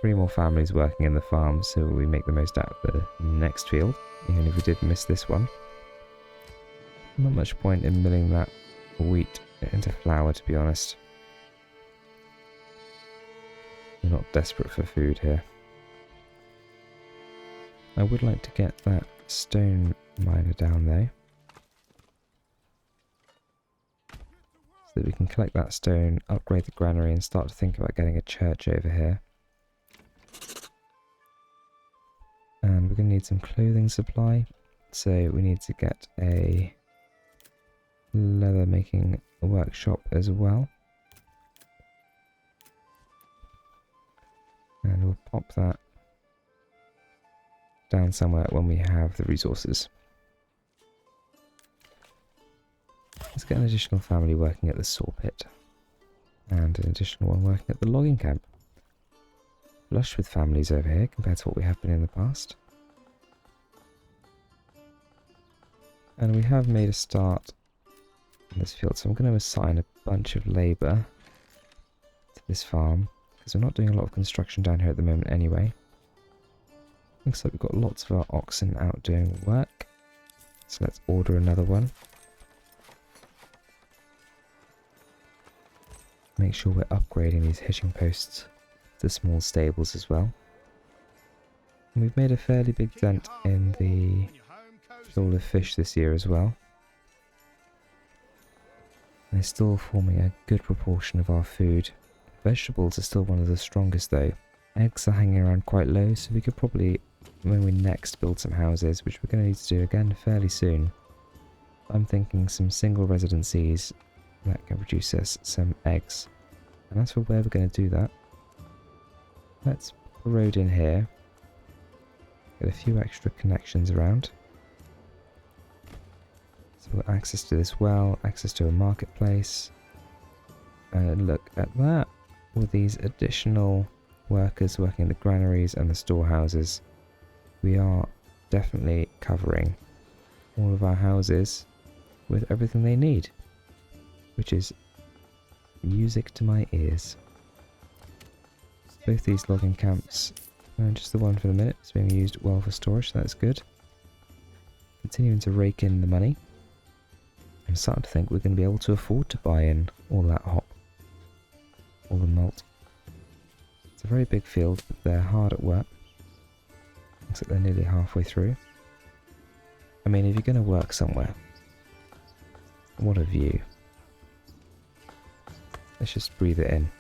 S1: 3 more families working in the farm so we make the most out of the next field, even if we did miss this one. Not much point in milling that wheat into flour, to be honest. We're not desperate for food here. I would like to get that stone miner down there, so that we can collect that stone, upgrade the granary and start to think about getting a church over here. And we're going to need some clothing supply, so we need to get a leather making workshop as well. And we'll pop that down somewhere when we have the resources. Let's get an additional family working at the saw pit. And an additional one working at the logging camp. Flush with families over here compared to what we have been in the past. And we have made a start in this field, so I'm going to assign a bunch of labour to this farm, because we're not doing a lot of construction down here at the moment anyway. Looks like we've got lots of our oxen out doing work, so let's order another one. Make sure we're upgrading these hitching posts to small stables as well. And we've made a fairly big dent in the shoal of fish this year as well. They're still forming a good proportion of our food. Vegetables are still one of the strongest though. Eggs are hanging around quite low, so we could probably, when we next build some houses, which we're going to need to do again fairly soon, I'm thinking some single residencies that can produce us some eggs. And as for where we're going to do that, let's put a road in here, get a few extra connections around. So we've got access to this well, access to a marketplace, and look at that. All these additional workers working in the granaries and the storehouses, we are definitely covering all of our houses with everything they need, which is music to my ears. Both these logging camps, and just the one for the minute, is being used well for storage, so that's good. Continuing to rake in the money. I'm starting to think we're going to be able to afford to buy in all that hop, all the malt. It's a very big field, but they're hard at work. Looks like they're nearly halfway through. I mean, if you're going to work somewhere, what a view. Let's just breathe it in.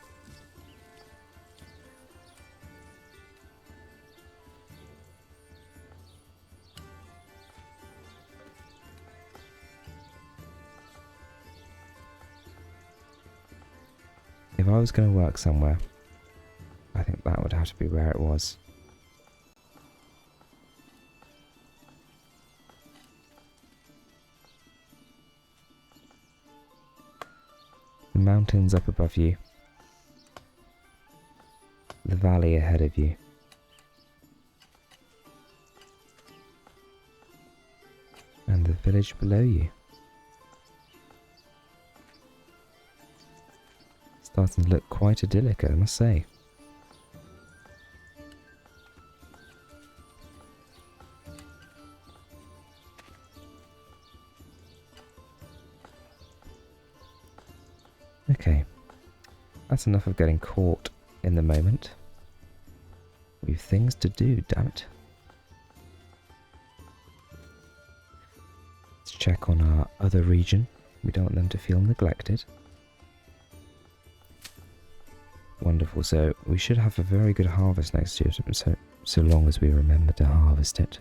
S1: If I was going to work somewhere, I think that would have to be where it was. The mountains up above you. The valley ahead of you. And the village below you. Starting to look quite idyllic, I must say. Okay, that's enough of getting caught in the moment. We've things to do, damn it. Let's check on our other region. We don't want them to feel neglected. Wonderful, so we should have a very good harvest next year, so long as we remember to harvest it.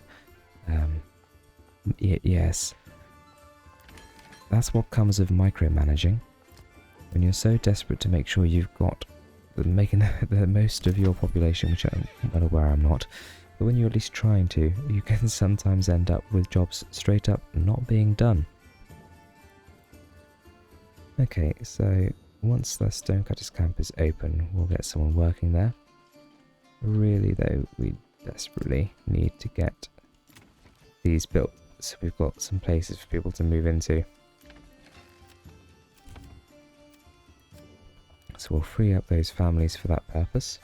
S1: Yes. That's what comes of micromanaging. When you're so desperate to make sure you've got making the most of your population, which I'm well aware I'm not, but when you're at least trying to, you can sometimes end up with jobs straight up not being done. Okay, so once the Stonecutters camp is open, we'll get someone working there. Really though, we desperately need to get these built, so we've got some places for people to move into. So we'll free up those families for that purpose.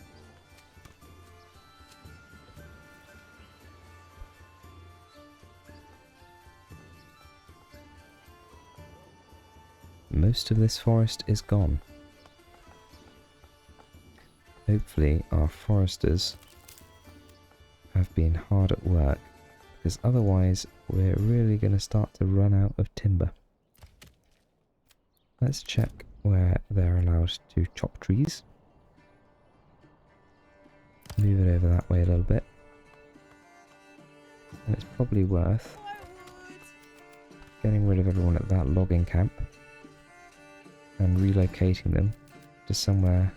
S1: Most of this forest is gone. Hopefully our foresters have been hard at work, because otherwise we're really going to start to run out of timber. Let's check where they're allowed to chop trees. Move it over that way a little bit. And it's probably worth getting rid of everyone at that logging camp and relocating them to somewhere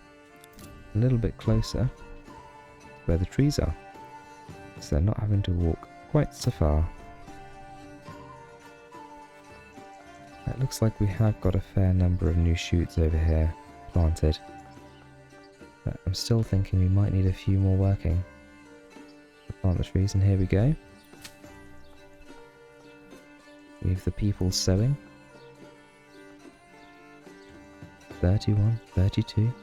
S1: a little bit closer to where the trees are, so they're not having to walk quite so far. It looks like we have got a fair number of new shoots over here planted, but I'm still thinking we might need a few more working to plant the trees, and here we go. We have the people sowing. 31, 32.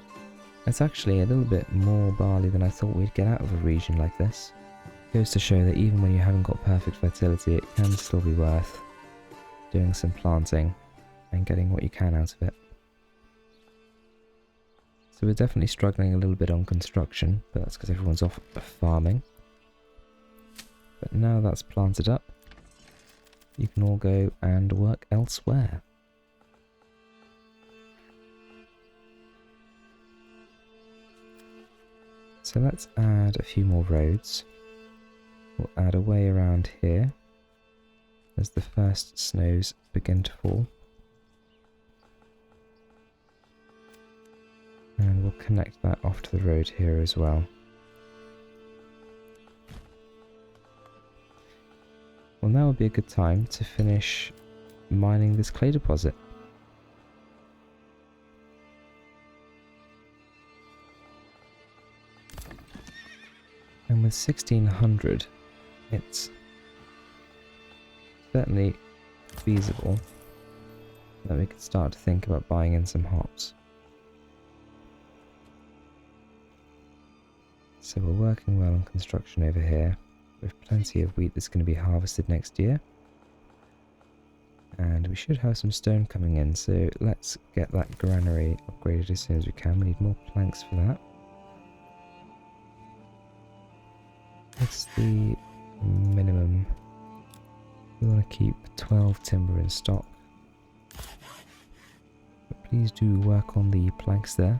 S1: That's actually a little bit more barley than I thought we'd get out of a region like this. Goes to show that even when you haven't got perfect fertility, it can still be worth doing some planting and getting what you can out of it. So we're definitely struggling a little bit on construction, but that's because everyone's off farming. But now that's planted up, you can all go and work elsewhere. So let's add a few more roads. We'll add a way around here as the first snows begin to fall. And we'll connect that off to the road here as well. Well, now would be a good time to finish mining this clay deposit. And with 1600, it's certainly feasible that we could start to think about buying in some hops. So we're working well on construction over here. We have plenty of wheat that's going to be harvested next year. And we should have some stone coming in, so let's get that granary upgraded as soon as we can. We need more planks for that. What's the minimum? We want to keep 12 timber in stock. But please do work on the planks there.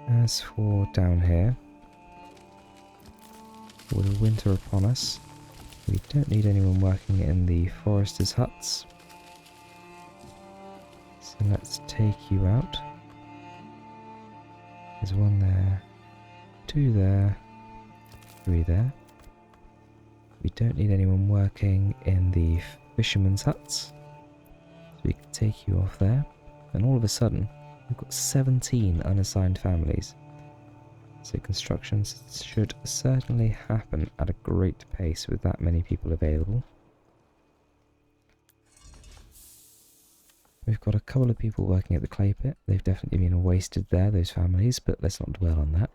S1: As for down here, with winter upon us, we don't need anyone working in the foresters' huts. So let's take you out. There's one there, 2 there, 3 there. We don't need anyone working in the fishermen's huts. So we can take you off there. And all of a sudden, we've got 17 unassigned families. So construction should certainly happen at a great pace with that many people available. We've got a couple of people working at the clay pit. They've definitely been wasted there, those families, but let's not dwell on that,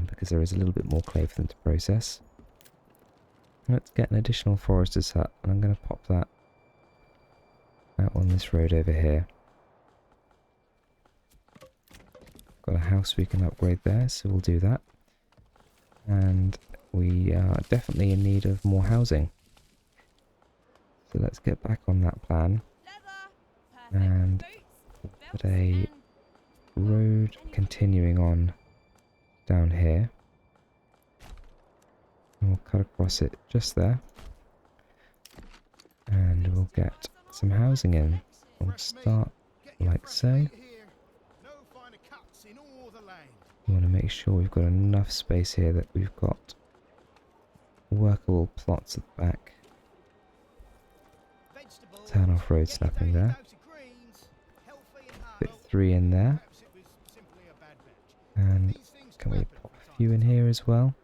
S1: because there is a little bit more clay for them to process. Let's get an additional forester's hut, and I'm going to pop that out on this road over here. Got a house we can upgrade there, so we'll do that. And we are definitely in need of more housing. So let's get back on that plan. And put a road continuing on down here. And we'll cut across it just there. And we'll get some housing in. We'll start like so. We want to make sure we've got enough space here that we've got workable plots at the back. Turn off road snapping there. Fit 3 in there. And can we pop a few in here as well?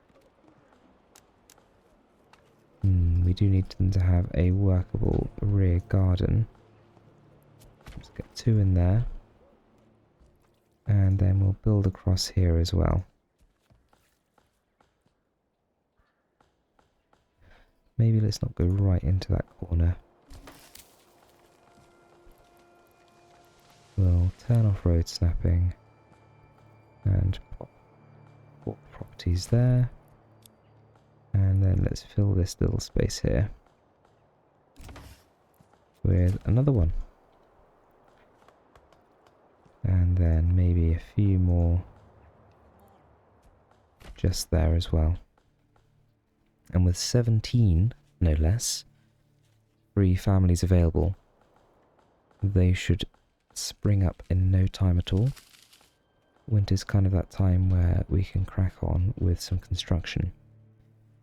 S1: We do need them to have a workable rear garden. Let's get 2 in there. And then we'll build across here as well. Maybe let's not go right into that corner. We'll turn off road snapping and pop 4 properties there. And then let's fill this little space here with another one. And then maybe a few more just there as well. And with 17, no less, free families available, they should spring up in no time at all. Winter's kind of that time where we can crack on with some construction.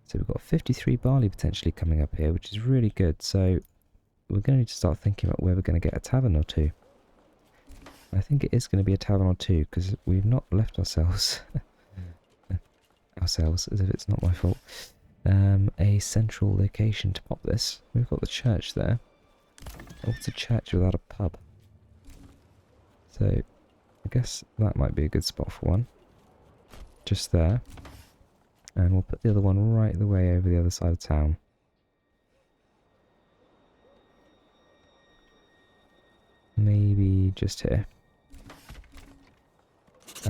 S1: So we've got 53 barley potentially coming up here, which is really good. So we're going to need to start thinking about where we're going to get a tavern or two. I think it is going to be a tavern or two, because we've not left ourselves, as if it's not my fault, a central location to pop this. We've got the church there. What's a church without a pub? So I guess that might be a good spot for one. Just there. And we'll put the other one right the way over the other side of town. Maybe just here.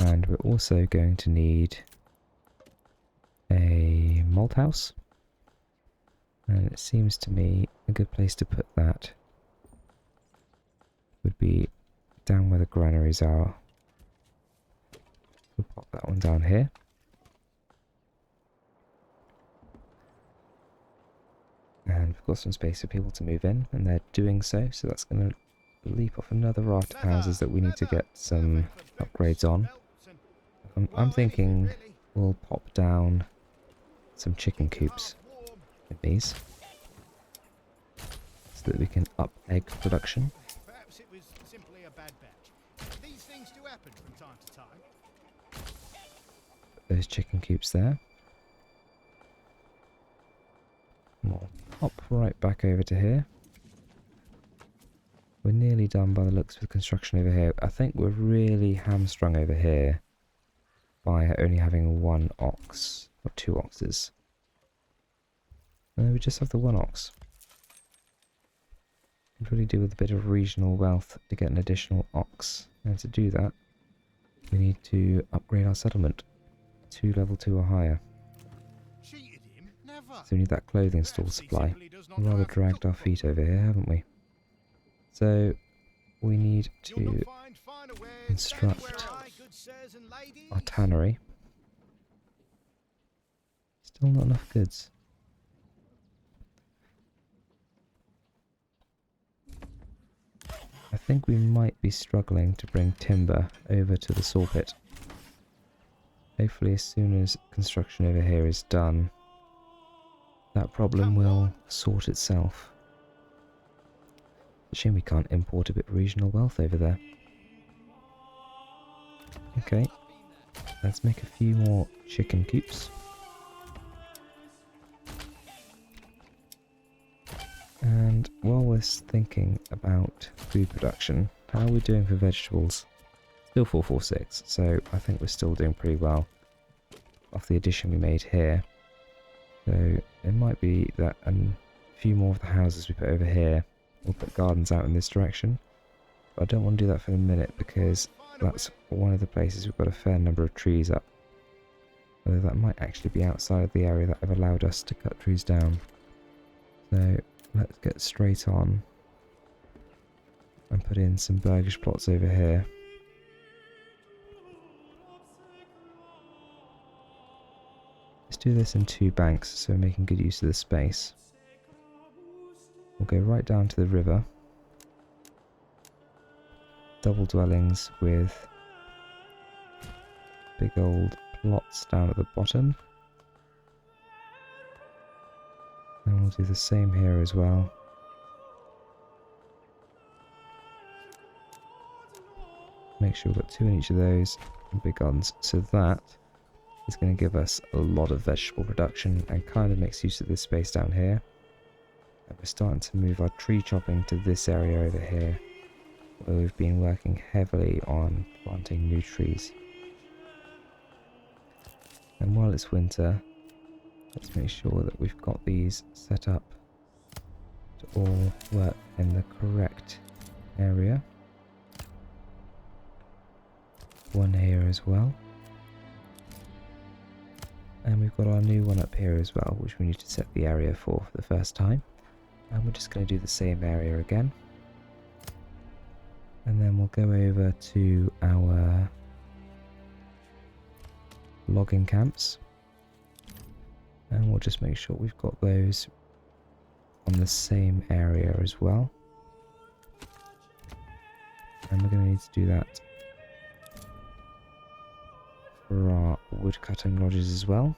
S1: And we're also going to need a malt house. And it seems to me a good place to put that would be down where the granaries are. We'll pop that one down here. And we've got some space for people to move in, and they're doing so, so that's going to leap off another raft of houses that we need to get some upgrades on. I'm thinking we'll pop down some chicken coops with these, so that we can up egg production.
S2: Perhaps it was simply a bad batch. These things do happen from time to time.
S1: Put those chicken coops there. We'll hop right back over to here. We're nearly done by the looks with construction over here. I think we're really hamstrung over here by only having 1 ox, or 2 oxes. And then we just have the one ox. Could really do with a bit of regional wealth to get an additional ox. And to do that, we need to upgrade our settlement to level 2 or higher.
S2: Cheated him? Never.
S1: So we need that clothing store
S2: Perhaps he
S1: supply.
S2: simply does not
S1: We've
S2: know
S1: rather
S2: how to
S1: dragged
S2: cook
S1: our feet over here, haven't we? So we need
S2: You'll not
S1: to
S2: find finer wares
S1: construct
S2: anywhere else. Good sirs and ladies.
S1: our tannery. Still not enough goods. I think we might be struggling to bring timber over to the saw pit. Hopefully as soon as construction over here is done, that problem will sort itself. It's a shame we can't import a bit of regional wealth over there. Okay, let's make a few more chicken coops. And while we're thinking about food production, how are we doing for vegetables? Still 446, so I think we're still doing pretty well off the addition we made here. So it might be that a few more of the houses we put over here, we'll put gardens out in this direction. But I don't want to do that for the minute because that's one of the places we've got a fair number of trees up. Although that might actually be outside of the area that have allowed us to cut trees down. So let's get straight on and put in some burgish plots over here. Let's do this in 2 banks so we're making good use of the space. We'll go right down to the river. Double dwellings with big old plots down at the bottom. And we'll do the same here as well. Make sure we've got 2 in each of those, and big gardens. So that is going to give us a lot of vegetable production and kind of makes use of this space down here. And we're starting to move our tree chopping to this area over here, where we've been working heavily on planting new trees. And while it's winter, let's make sure that we've got these set up to all work in the correct area. One here as well. And we've got our new one up here as well, which we need to set the area for the first time. And we're just going to do the same area again. And then we'll go over to our logging camps. And we'll just make sure we've got those on the same area as well. And we're going to need to do that for our wood cutting lodges as well.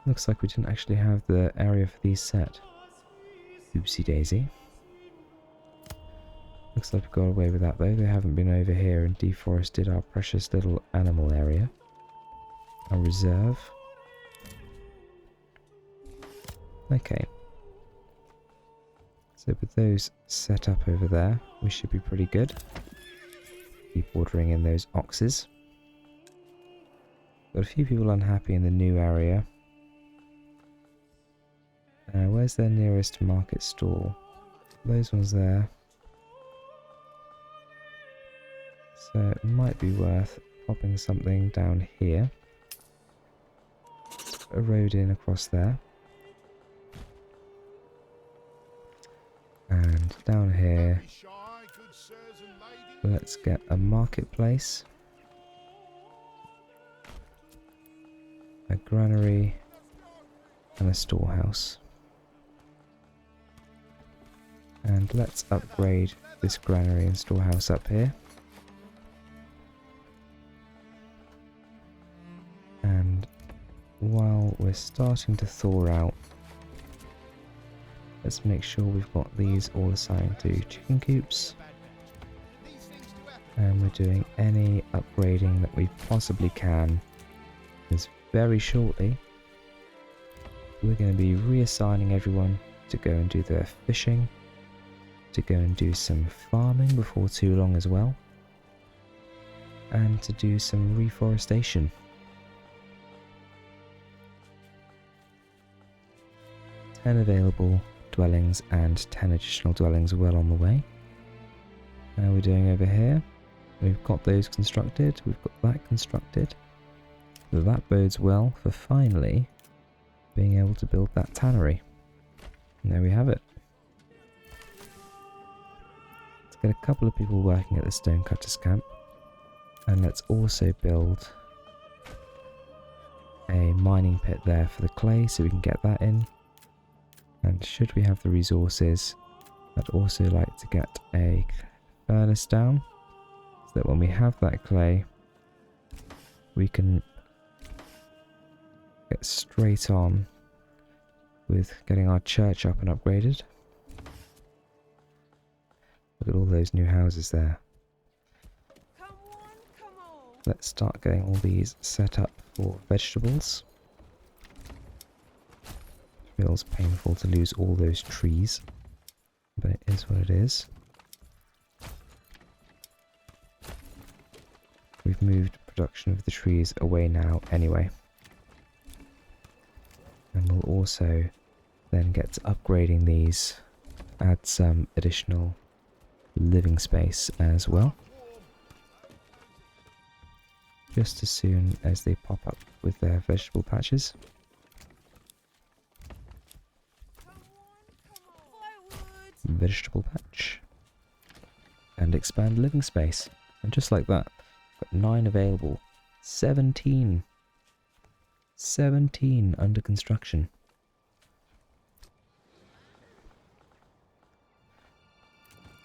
S1: Looks like we didn't actually have the area for these set. Oopsie daisy. Looks like we got away with that though. They haven't been over here and deforested our precious little animal area. Our reserve. Okay. So with those set up over there, we should be pretty good. Keep ordering in those oxes. Got a few people unhappy in the new area. Where's their nearest market stall? Those ones there. So it might be worth popping something down here. Let's put a road in across there. And down here, let's get a marketplace, a granary, and a storehouse. And let's upgrade this granary and storehouse up here. And while we're starting to thaw out, let's make sure we've got these all assigned to chicken coops. And we're doing any upgrading that we possibly can, because very shortly we're going to be reassigning everyone to go and do their fishing, to go and do some farming before too long as well. and to do some reforestation. 10 available dwellings and 10 additional dwellings well on the way. How are we doing over here? We've got those constructed, we've got that constructed. So that bodes well for finally being able to build that tannery. And there we have it. Let's get a couple of people working at the stonecutters camp. And let's also build a mining pit there for the clay so we can get that in. And should we have the resources, I'd also like to get a furnace down so that when we have that clay we can get straight on with getting our church up and upgraded. Look at all those new houses there. Let's start getting all these set up for vegetables. Feels painful to lose all those trees, but it is what it is. We've moved production of the trees away now anyway. And we'll also then get to upgrading these, add some additional living space as well. Just as soon as they pop up with their vegetable patches. Vegetable patch. And expand living space. And just like that, got 9 available. 17. 17 under construction.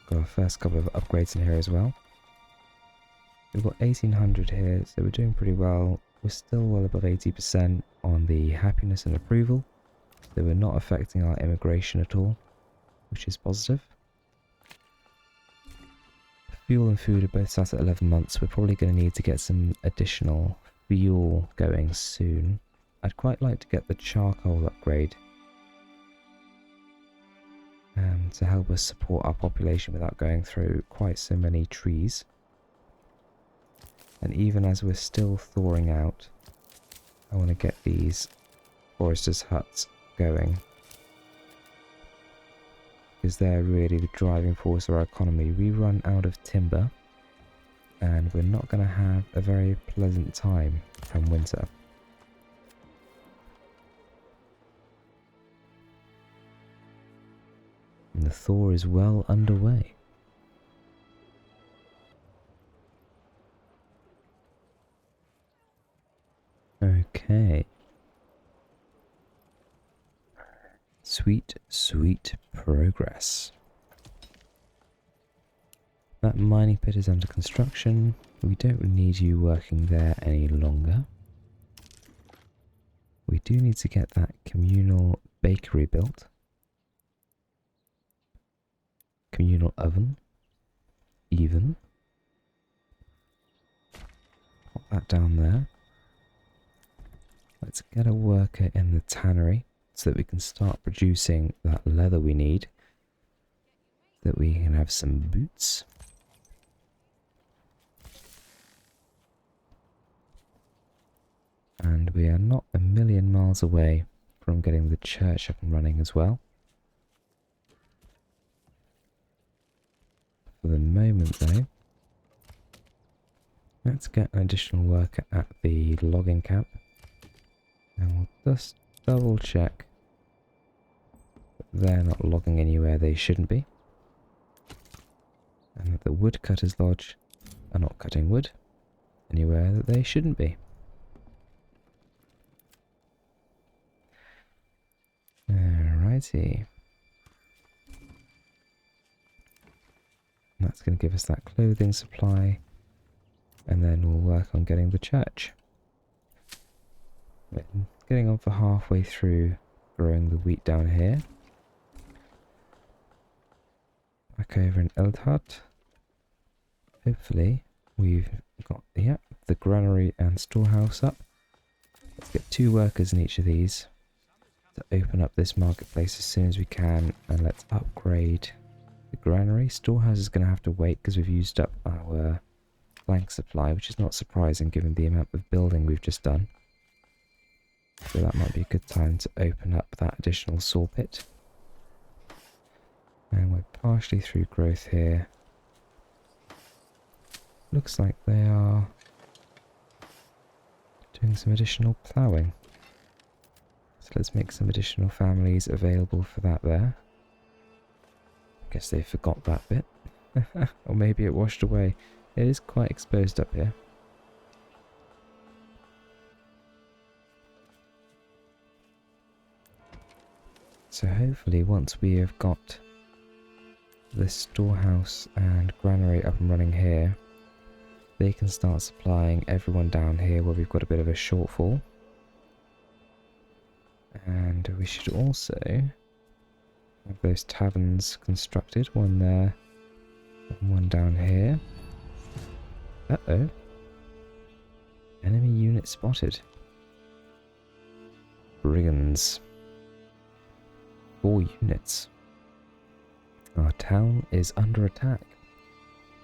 S1: Got our first couple of upgrades in here as well. We've got 1800 here, so we're doing pretty well. We're still well above 80% on the happiness and approval, so we're not affecting our immigration at all, which is positive. Fuel and food are both sat at 11 months. We're probably going to need to get some additional fuel going soon. I'd quite like to get the charcoal upgrade to help us support our population without going through quite so many trees. And even as we're still thawing out, I want to get these foresters' huts going, because they're really the driving force of our economy. We run out of timber, and we're not going to have a very pleasant time come winter. And the thaw is well underway. Okay. Sweet, sweet progress. That mining pit is under construction. We don't need you working there any longer. We do need to get that communal bakery built. Communal oven. Even. Pop that down there. Let's get a worker in the tannery so that we can start producing that leather we need. So that we can have some boots. And we are not a million miles away from getting the church up and running as well. For the moment though, let's get an additional worker at the logging camp. And we'll just double check that they're not logging anywhere they shouldn't be. And that the woodcutters lodge are not cutting wood anywhere that they shouldn't be. Alrighty. And that's going to give us that clothing supply. And then we'll work on getting the church. We're getting on for halfway through growing the wheat down here. Back over in Eldhart. Hopefully we've got the granary and storehouse up. Let's get 2 workers in each of these to open up this marketplace as soon as we can, and let's upgrade the granary. Storehouse is going to have to wait because we've used up our plank supply, which is not surprising given the amount of building we've just done. So that might be a good time to open up that additional saw pit. And we're partially through growth here. Looks like they are doing some additional ploughing. So let's make some additional families available for that there. Guess they forgot that bit. Or maybe it washed away. It is quite exposed up here. So hopefully once we have got this storehouse and granary up and running here, they can start supplying everyone down here where we've got a bit of a shortfall. And we should also have those taverns constructed, one there and one down here. Uh-oh. Enemy unit spotted. Brigands. 4 units. Our town is under attack.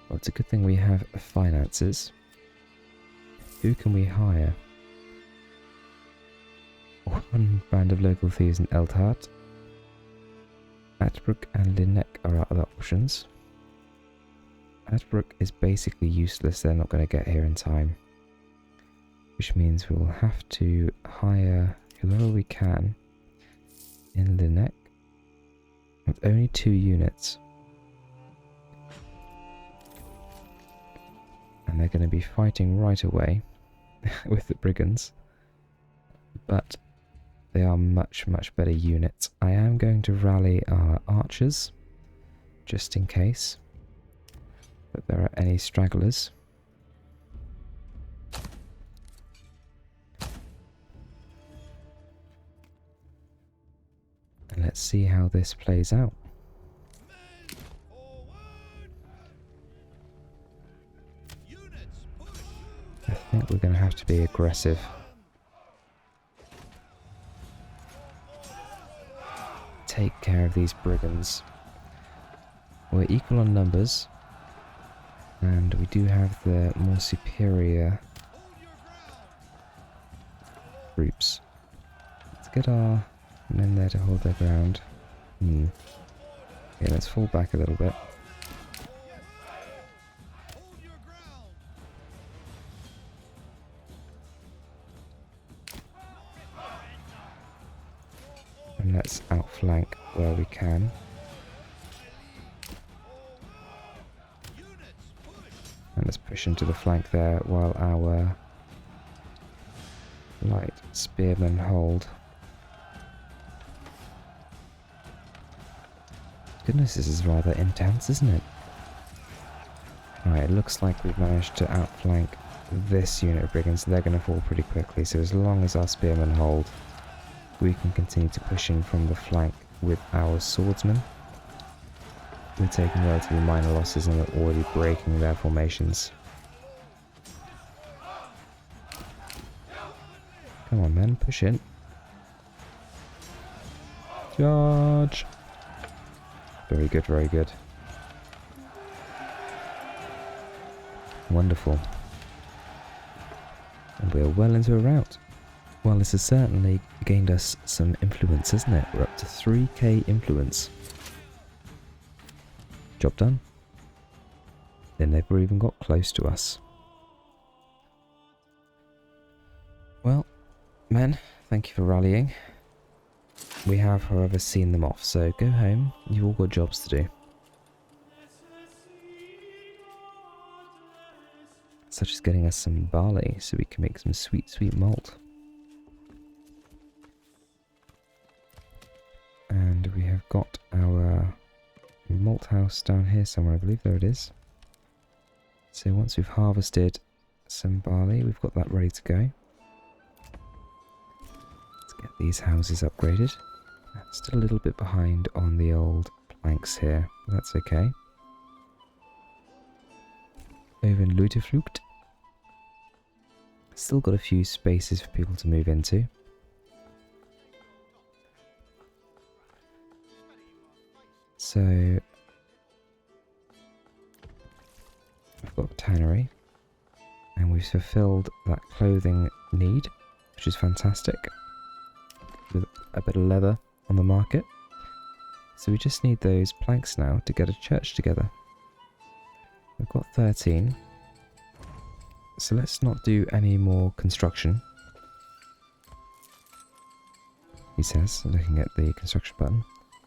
S1: Well, it's a good thing we have finances. Who can we hire? 1 band of local thieves in Eldhart. Atbrook and Linneck are our other options. Atbrook is basically useless, they're not going to get here in time. Which means we will have to hire whoever we can in Linneck with only 2 units. And they're going to be fighting right away with the brigands. But they are much, much better units. I am going to rally our archers, just in case that there are any stragglers. And let's see how this plays out. I think we're going to have to be aggressive. Take care of these brigands. We're equal on numbers, and we do have the more superior groups. Let's get our men there to hold their ground. Okay, let's fall back a little bit. And let's outflank where we can. And let's push into the flank there while our light spearmen hold. Goodness, this is rather intense, isn't it? Right, it looks like we've managed to outflank this unit of brigands. They're going to fall pretty quickly, so as long as our spearmen hold, we can continue to push in from the flank with our swordsmen. We're taking relatively minor losses and we're already breaking their formations. Come on, men, push in. Charge! Very good, very good. Wonderful. And we're well into a rout. Well, this has certainly gained us some influence, hasn't it? We're up to 3k influence. Job done. They never even got close to us. Well, men, thank you for rallying. We have, however, seen them off, so go home. You've all got jobs to do. Such as getting us some barley so we can make some sweet, sweet malt. And we have got our malt house down here somewhere, I believe. There it is. So once we've harvested some barley, we've got that ready to go. Let's get these houses upgraded. Still a little bit behind on the old planks here. That's okay. Over in Luterflucht. Still got a few spaces for people to move into. So I've got a tannery. we've fulfilled that clothing need, which is fantastic, with a bit of leather on the market. So we just need those planks now to get a church together. We've got 13. So let's not do any more construction, he says, looking at the construction button.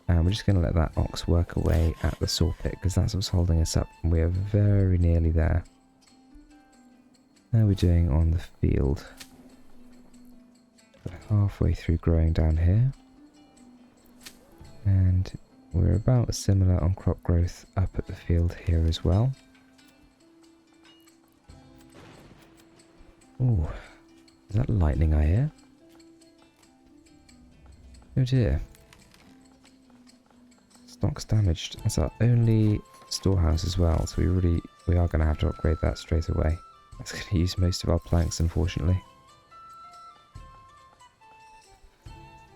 S1: And we're just going to let that ox work away at the saw pit, because that's what's holding us up. And we are very nearly there. How are we doing on the field? We're halfway through growing down here. And we're about similar on crop growth up at the field here as well. Oh, is that lightning I hear? Oh dear. Stock's damaged. That's our only storehouse as well, so we are going to have to upgrade that straight away. That's going to use most of our planks, unfortunately.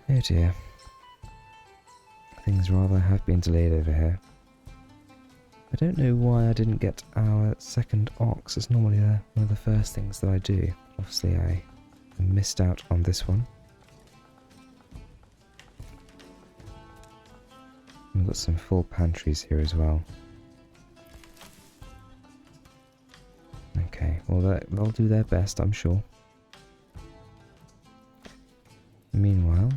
S1: Oh dear. Things rather have been delayed over here. I don't know why I didn't get our second ox. It's normally one of the first things that I do. Obviously I missed out on this one. We've got some full pantries here as well. Okay, well they'll do their best, I'm sure. Meanwhile...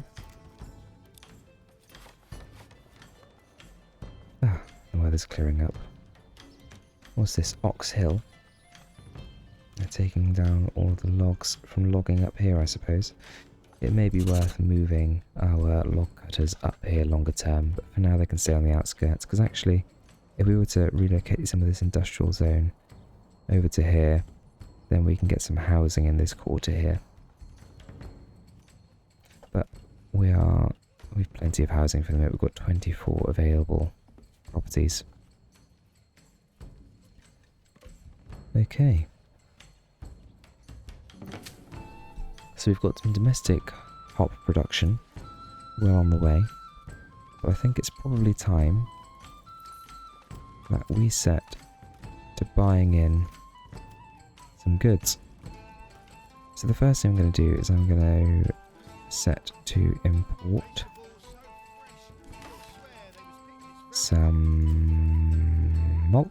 S1: the weather's clearing up. What's this? Ox Hill? They're taking down all of the logs from logging up here, I suppose. It may be worth moving our log cutters up here longer term, but for now they can stay on the outskirts, because actually, if we were to relocate some of this industrial zone over to here, then we can get some housing in this quarter here. But we've plenty of housing for the moment. We've got 24 available properties. Okay. So we've got some domestic hop production well on the way. But I think it's probably time that we set to buying in some goods. So the first thing I'm going to do is I'm going to set to import some malt.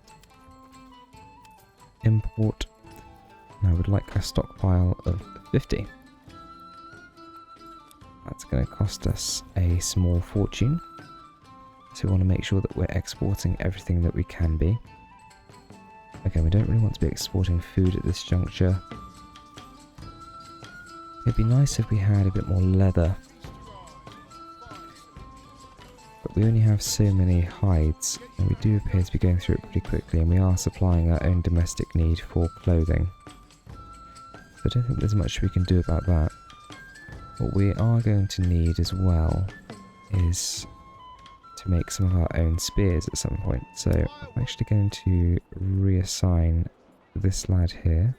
S1: Import. And I would like a stockpile of 50. That's going to cost us a small fortune. So we want to make sure that we're exporting everything that we can be. Okay, we don't really want to be exporting food at this juncture. It'd be nice if we had a bit more leather. But we only have so many hides, and we do appear to be going through it pretty quickly, and we are supplying our own domestic need for clothing. So I don't think there's much we can do about that. What we are going to need as well is to make some of our own spears at some point. So I'm actually going to reassign this lad here.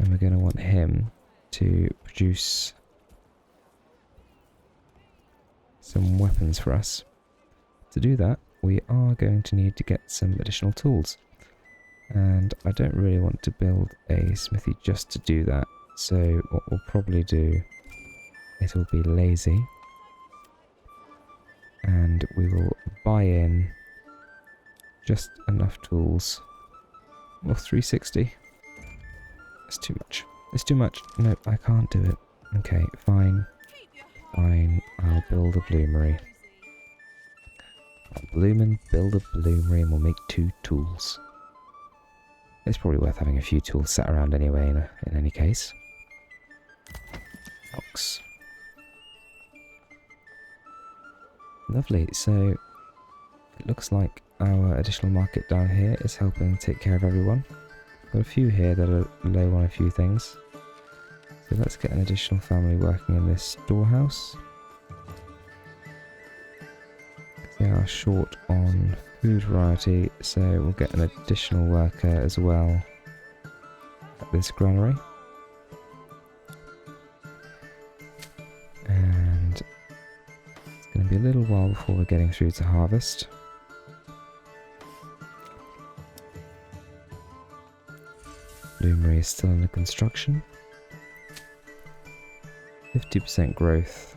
S1: And we're going to want him to produce some weapons for us. To do that, we are going to need to get some additional tools. And I don't really want to build a smithy just to do that. So what we'll probably do is we'll be lazy. And we will buy in just enough tools. Well, 360. It's too much. It's too much. No, I can't do it. Okay, fine. Fine. I'll build a bloomery. I'll build a bloomery and we'll make 2 tools. It's probably worth having a few tools sat around anyway in any case. Ox. Lovely. So it looks like our additional market down here is helping take care of everyone. Got a few here that are low on a few things. So let's get an additional family working in this storehouse. They are short on food variety, so we'll get an additional worker as well at this granary. And it's going to be a little while before we're getting through to harvest. Bloomery is still under construction. 50% growth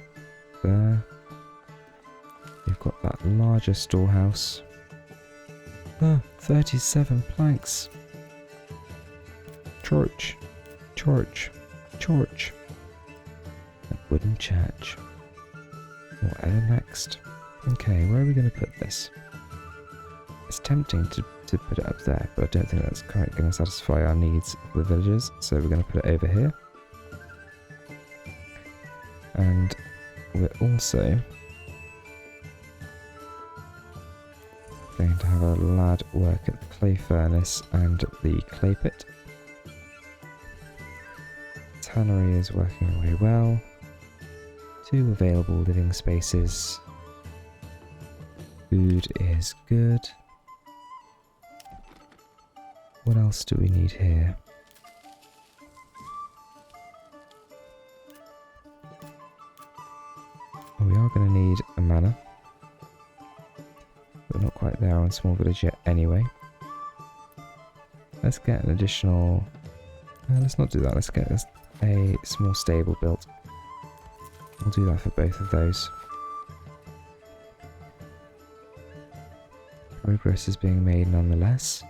S1: there. We've got that larger storehouse. 37 planks. Church. Church. Church. A wooden church. What next? Okay, where are we going to put this? It's tempting to put it up there, but I don't think that's quite going to satisfy our needs for the villagers, so we're going to put it over here. And we're also going to have a lad work at the clay furnace and the clay pit. Tannery is working really well. 2 available living spaces. Food is good. What else do we need here? We are going to need a manor. We're not quite there on Small Village yet anyway. Let's get an additional... let's not do that. Let's get a small stable built. We'll do that for both of those. Progress is being made nonetheless.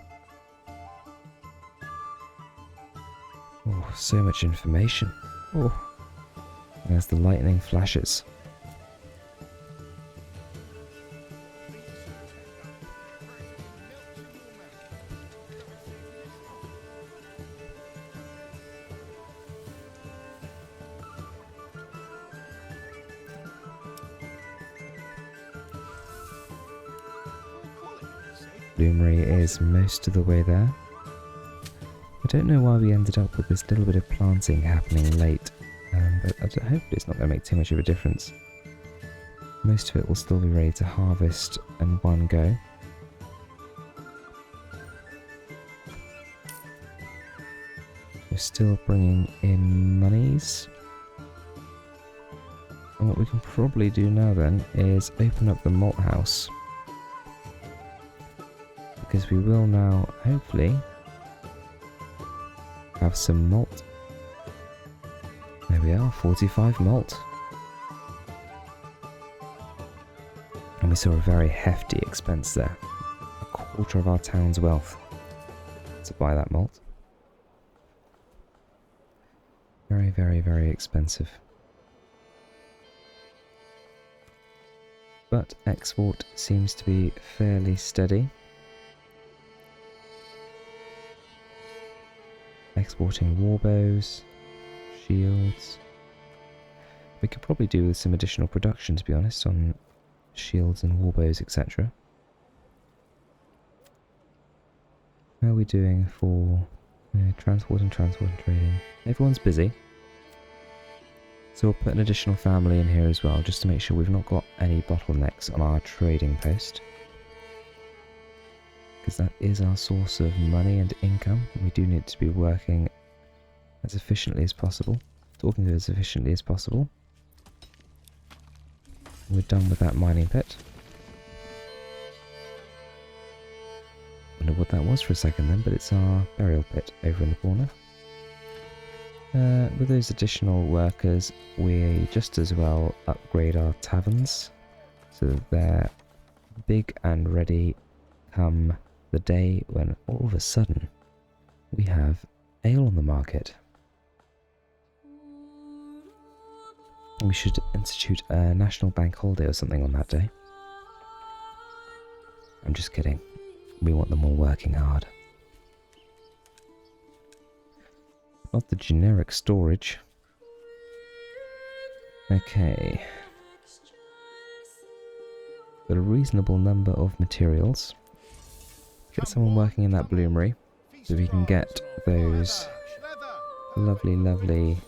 S1: Oh, so much information. Oh, there's the lightning flashes. Bloomery is most of the way there. I don't know why we ended up with this little bit of planting happening late, but hopefully it's not going to make too much of a difference. Most of it will still be ready to harvest in one go. We're still bringing in monies. And what we can probably do now then is open up the malt house. Because we will now, hopefully, have some malt. There we are, 45 malt. And we saw a very hefty expense there. A quarter of our town's wealth to buy that malt. Very, very, very expensive. But export seems to be fairly steady. Exporting warbows, shields. We could probably do with some additional production, to be honest, on shields and warbows, etc. How are we doing for transport and trading? Everyone's busy. So we'll put an additional family in here as well, just to make sure we've not got any bottlenecks on our trading post. Because that is our source of money and income. We do need to be working as efficiently as possible, talking to as efficiently as possible. We're done with that mining pit. Wonder what that was for a second then, but it's our burial pit over in the corner. With those additional workers, we just as well upgrade our taverns so that they're big and ready come the day when all of a sudden we have ale on the market. We should institute a national bank holiday or something on that day. I'm just kidding. We want them all working hard. Not the generic storage. Okay. Got a reasonable number of materials. Get someone working in that bloomery so we can get those lovely, lovely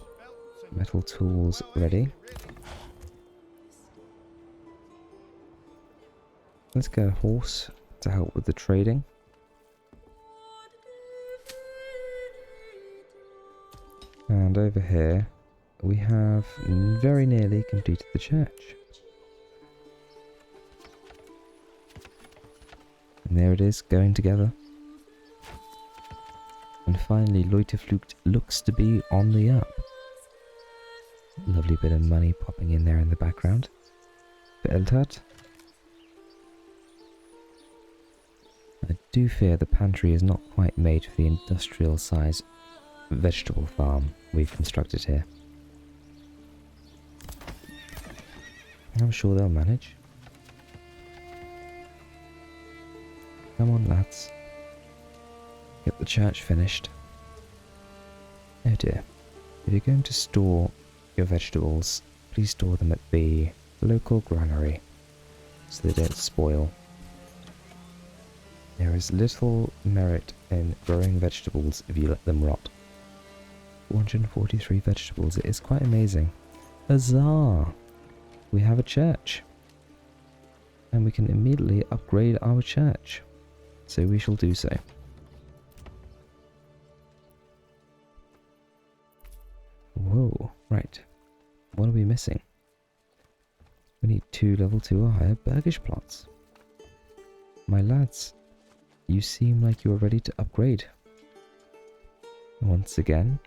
S1: metal tools ready. Let's get a horse to help with the trading. And over here we have very nearly completed the church. And there it is, going together. And finally, Leuterflucht looks to be on the up. Lovely bit of money popping in there in the background. Vereltat. I do fear the pantry is not quite made for the industrial size vegetable farm we've constructed here. I'm sure they'll manage. Come on, lads. Get the church finished. Oh dear. If you're going to store your vegetables, please store them at the local granary so they don't spoil. There is little merit in growing vegetables if you let them rot. 443 vegetables, it is quite amazing. Huzzah! We have a church. And we can immediately upgrade our church. So we shall do so. Whoa, right. What are we missing? We need 2 level 2 or higher Burgish plots. My lads, you seem like you are ready to upgrade. Once again,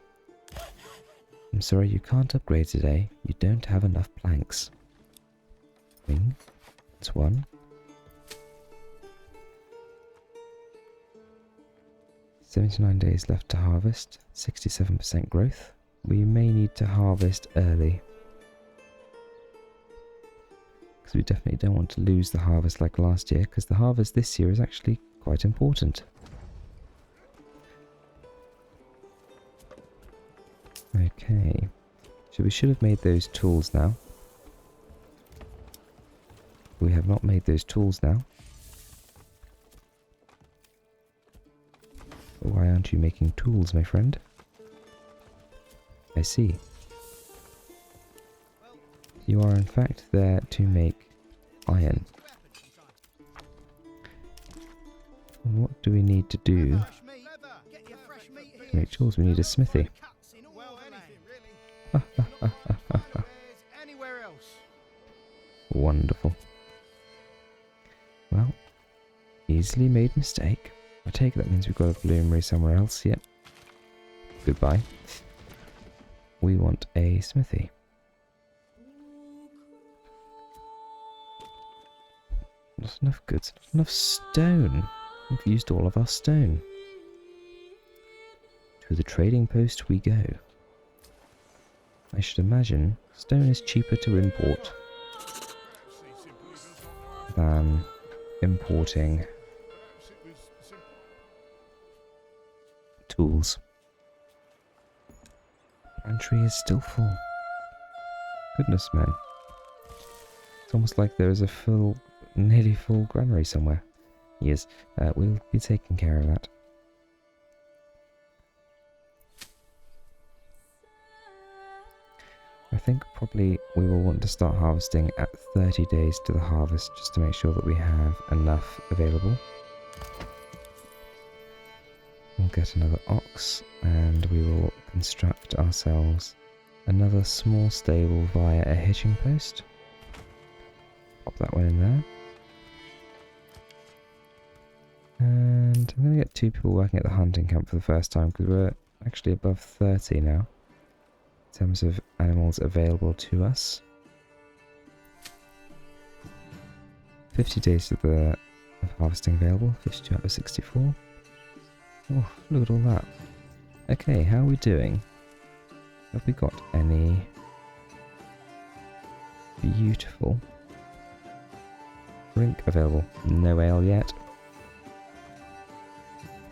S1: I'm sorry you can't upgrade today. You don't have enough planks. Wing, that's 1. "79 days left to harvest, 67% growth. We may need to harvest early. Because we definitely don't want to lose the harvest like last year, because the harvest this year is actually quite important. Okay. So we should have made those tools now. We have not made those tools now. Why aren't you making tools, my friend? I see. You are in fact there to make iron. What do we need to do to make tools? We need a smithy. Wonderful. Well, easily made mistake. I take it that means we've got a bloomery somewhere else. Yep. Goodbye. We want a smithy. Not enough goods, not enough stone. We've used all of our stone. To the trading post we go. I should imagine stone is cheaper to import than importing tools. Pantry is still full. Goodness, man. It's almost like there is a full, nearly full granary somewhere. Yes, we'll be taking care of that. I think probably we will want to start harvesting at 30 days to the harvest, just to make sure that we have enough available. We'll get another ox, and we will construct ourselves another small stable via a hitching post. Pop that one in there. And I'm going to get 2 people working at the hunting camp for the first time, because we're actually above 30 now in terms of animals available to us. 50 days of harvesting available, 52 out of 64. Oh, look at all that. Okay, how are we doing? Have we got any beautiful drink available? No ale yet.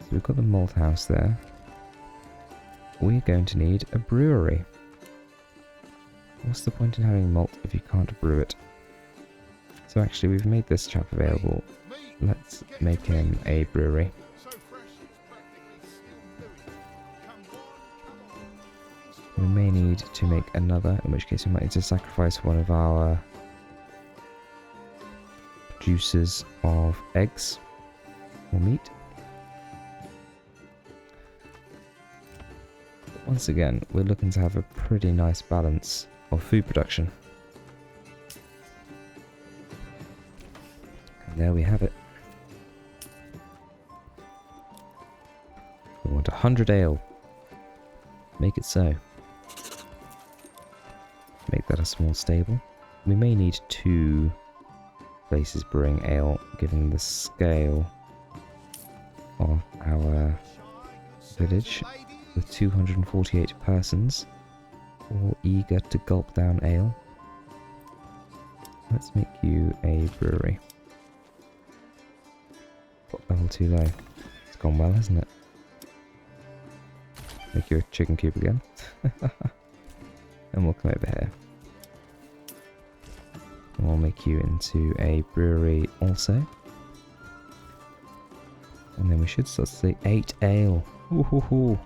S1: So we've got the malt house there. We're going to need a brewery. What's the point in having malt if you can't brew it? So actually we've made this chap available. Let's make him a brewery. We may need to make another, in which case we might need to sacrifice one of our producers of eggs or meat. But once again, we're looking to have a pretty nice balance of food production. And there we have it. We want 100 ale. Make it so. Make that a small stable. We may need 2 places brewing ale, given the scale of our village, with 248 persons, all eager to gulp down ale. Let's make you a brewery. Pot level too low. It's gone well, hasn't it? Make you a chicken coop again. And we'll come over here. And we'll make you into a brewery also. And then we should start to see 8 ale. Ooh.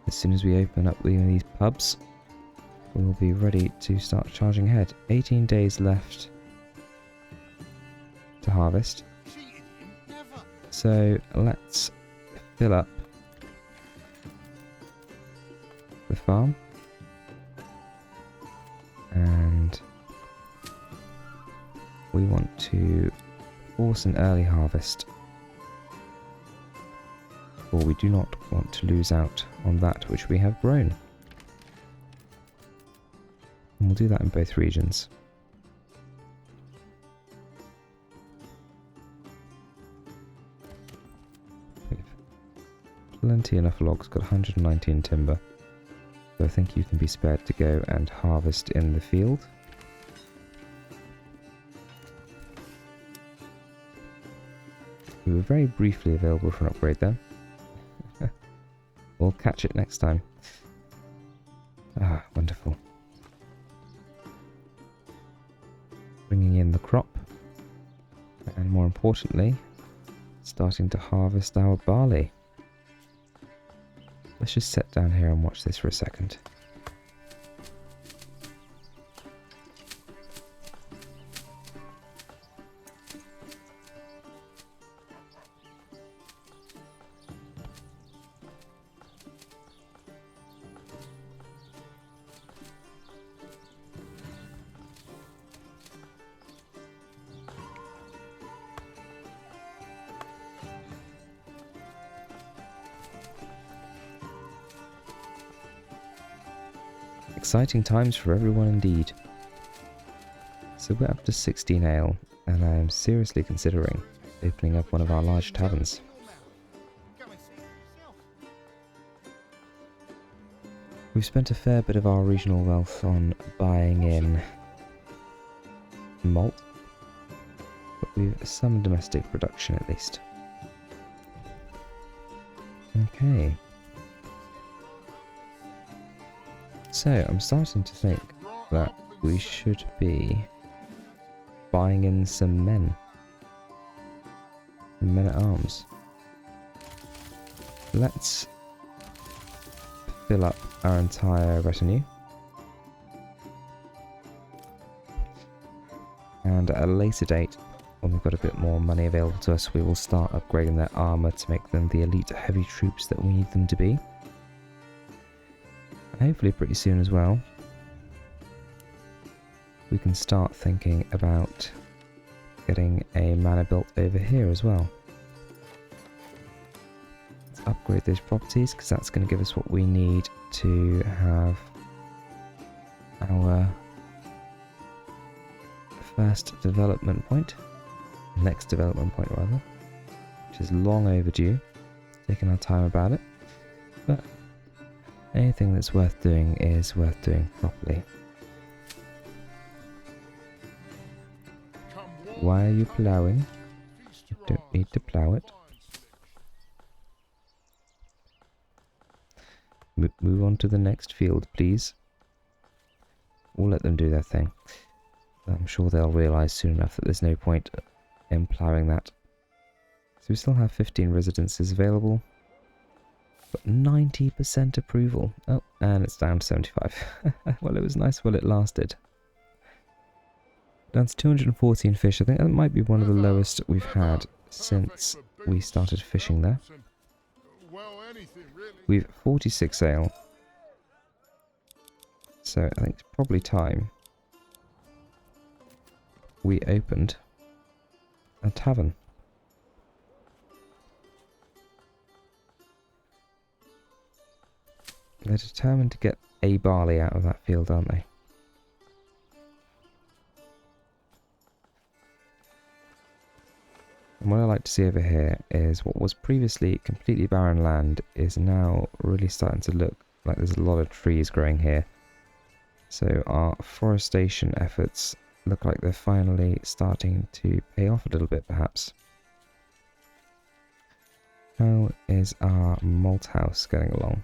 S1: As soon as we open up these pubs, we'll be ready to start charging ahead. 18 days left to harvest. So let's fill up the farm. And we want to force an early harvest. For we do not want to lose out on that which we have grown. And we'll do that in both regions. Plenty enough logs, got 119 timber. So I think you can be spared to go and harvest in the field. We were very briefly available for an upgrade there. We'll catch it next time. Ah, wonderful. Bringing in the crop. And more importantly, starting to harvest our barley. Let's just sit down here and watch this for a second. Exciting times for everyone indeed. So we're up to 16 ale, and I am seriously considering opening up one of our large taverns. We've spent a fair bit of our regional wealth on buying in malt, but we've some domestic production at least. Okay. So, I'm starting to think that we should be buying in some men. Men at arms. Let's fill up our entire retinue. And at a later date, when we've got a bit more money available to us, we will start upgrading their armour to make them the elite heavy troops that we need them to be. Hopefully pretty soon as well, we can start thinking about getting a manor built over here as well. Let's upgrade those properties, because that's going to give us what we need to have our first development point, next development point rather, which is long overdue. Taking our time about it, but anything that's worth doing is worth doing properly. Why are you ploughing? You don't need to plough it. Move on to the next field, please. We'll let them do their thing. I'm sure they'll realise soon enough that there's no point in ploughing that. So we still have 15 residences available. Got 90% approval. Oh, and it's down to 75. Well, it was nice while it lasted. Down to 214 fish. I think that might be one of the lowest we've had since we started fishing there. We've 46 ale. So I think it's probably time we opened a tavern. They're determined to get a barley out of that field, aren't they? And what I like to see over here is what was previously completely barren land is now really starting to look like there's a lot of trees growing here. So our forestation efforts look like they're finally starting to pay off a little bit, perhaps. How is our malt house getting along?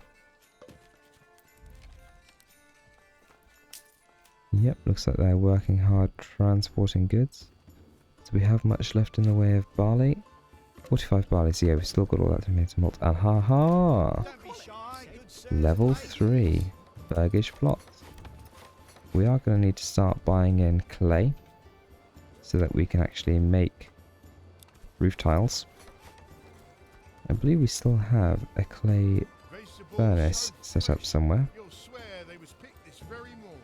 S1: Yep, looks like they're working hard transporting goods. Do we have much left in the way of barley? 45 barley, so yeah, we've still got all that to make some malt. And ha!
S2: Don't be shy, good sir.
S1: Level 3, Burgish plots. We are going to need to start buying in clay so that we can actually make roof tiles. I believe we still have a clay furnace set up somewhere.
S2: You'll swear they was picked this very morning.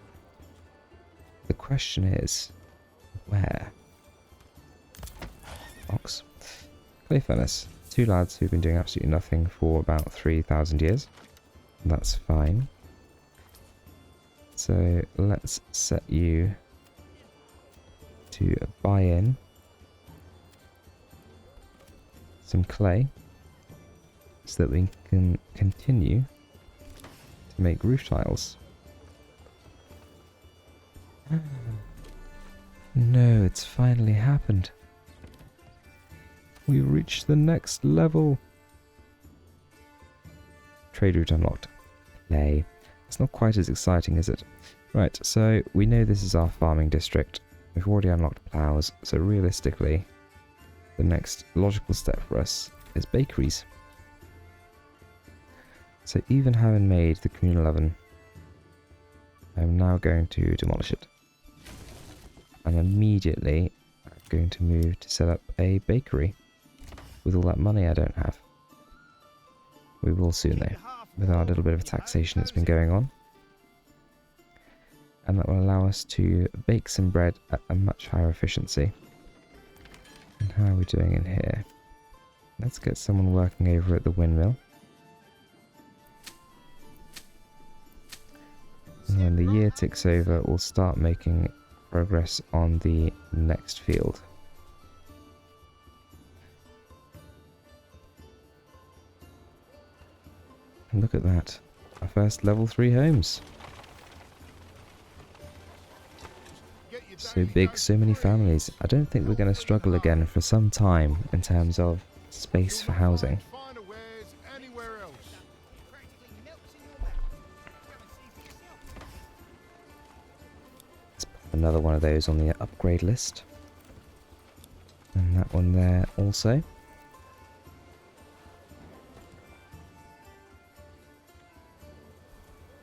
S1: The question is, where? Box. Clay furnace. 2 lads who've been doing absolutely nothing for about 3,000 years. That's fine. So let's set you to buy in some clay so that we can continue to make roof tiles. No, it's finally happened. We reached the next level. Trade route unlocked. Clay. It's not quite as exciting, is it? Right, so we know this is our farming district. We've already unlocked plows, so realistically, the next logical step for us is bakeries. So even having made the communal oven, I'm now going to demolish it. And immediately, I'm going to move to set up a bakery with all that money I don't have. We will soon though, with our little bit of taxation that's been going on. And that will allow us to bake some bread at a much higher efficiency. And how are we doing in here? Let's get someone working over at the windmill. And when the year ticks over, we'll start making progress on the next field. And look at that. Our first level 3 homes. So big, so many families. I don't think we're going to struggle again for some time in terms of space for housing.
S2: Finer wares anywhere else.
S1: Let's put another one of those on the upgrade list. And that one there also.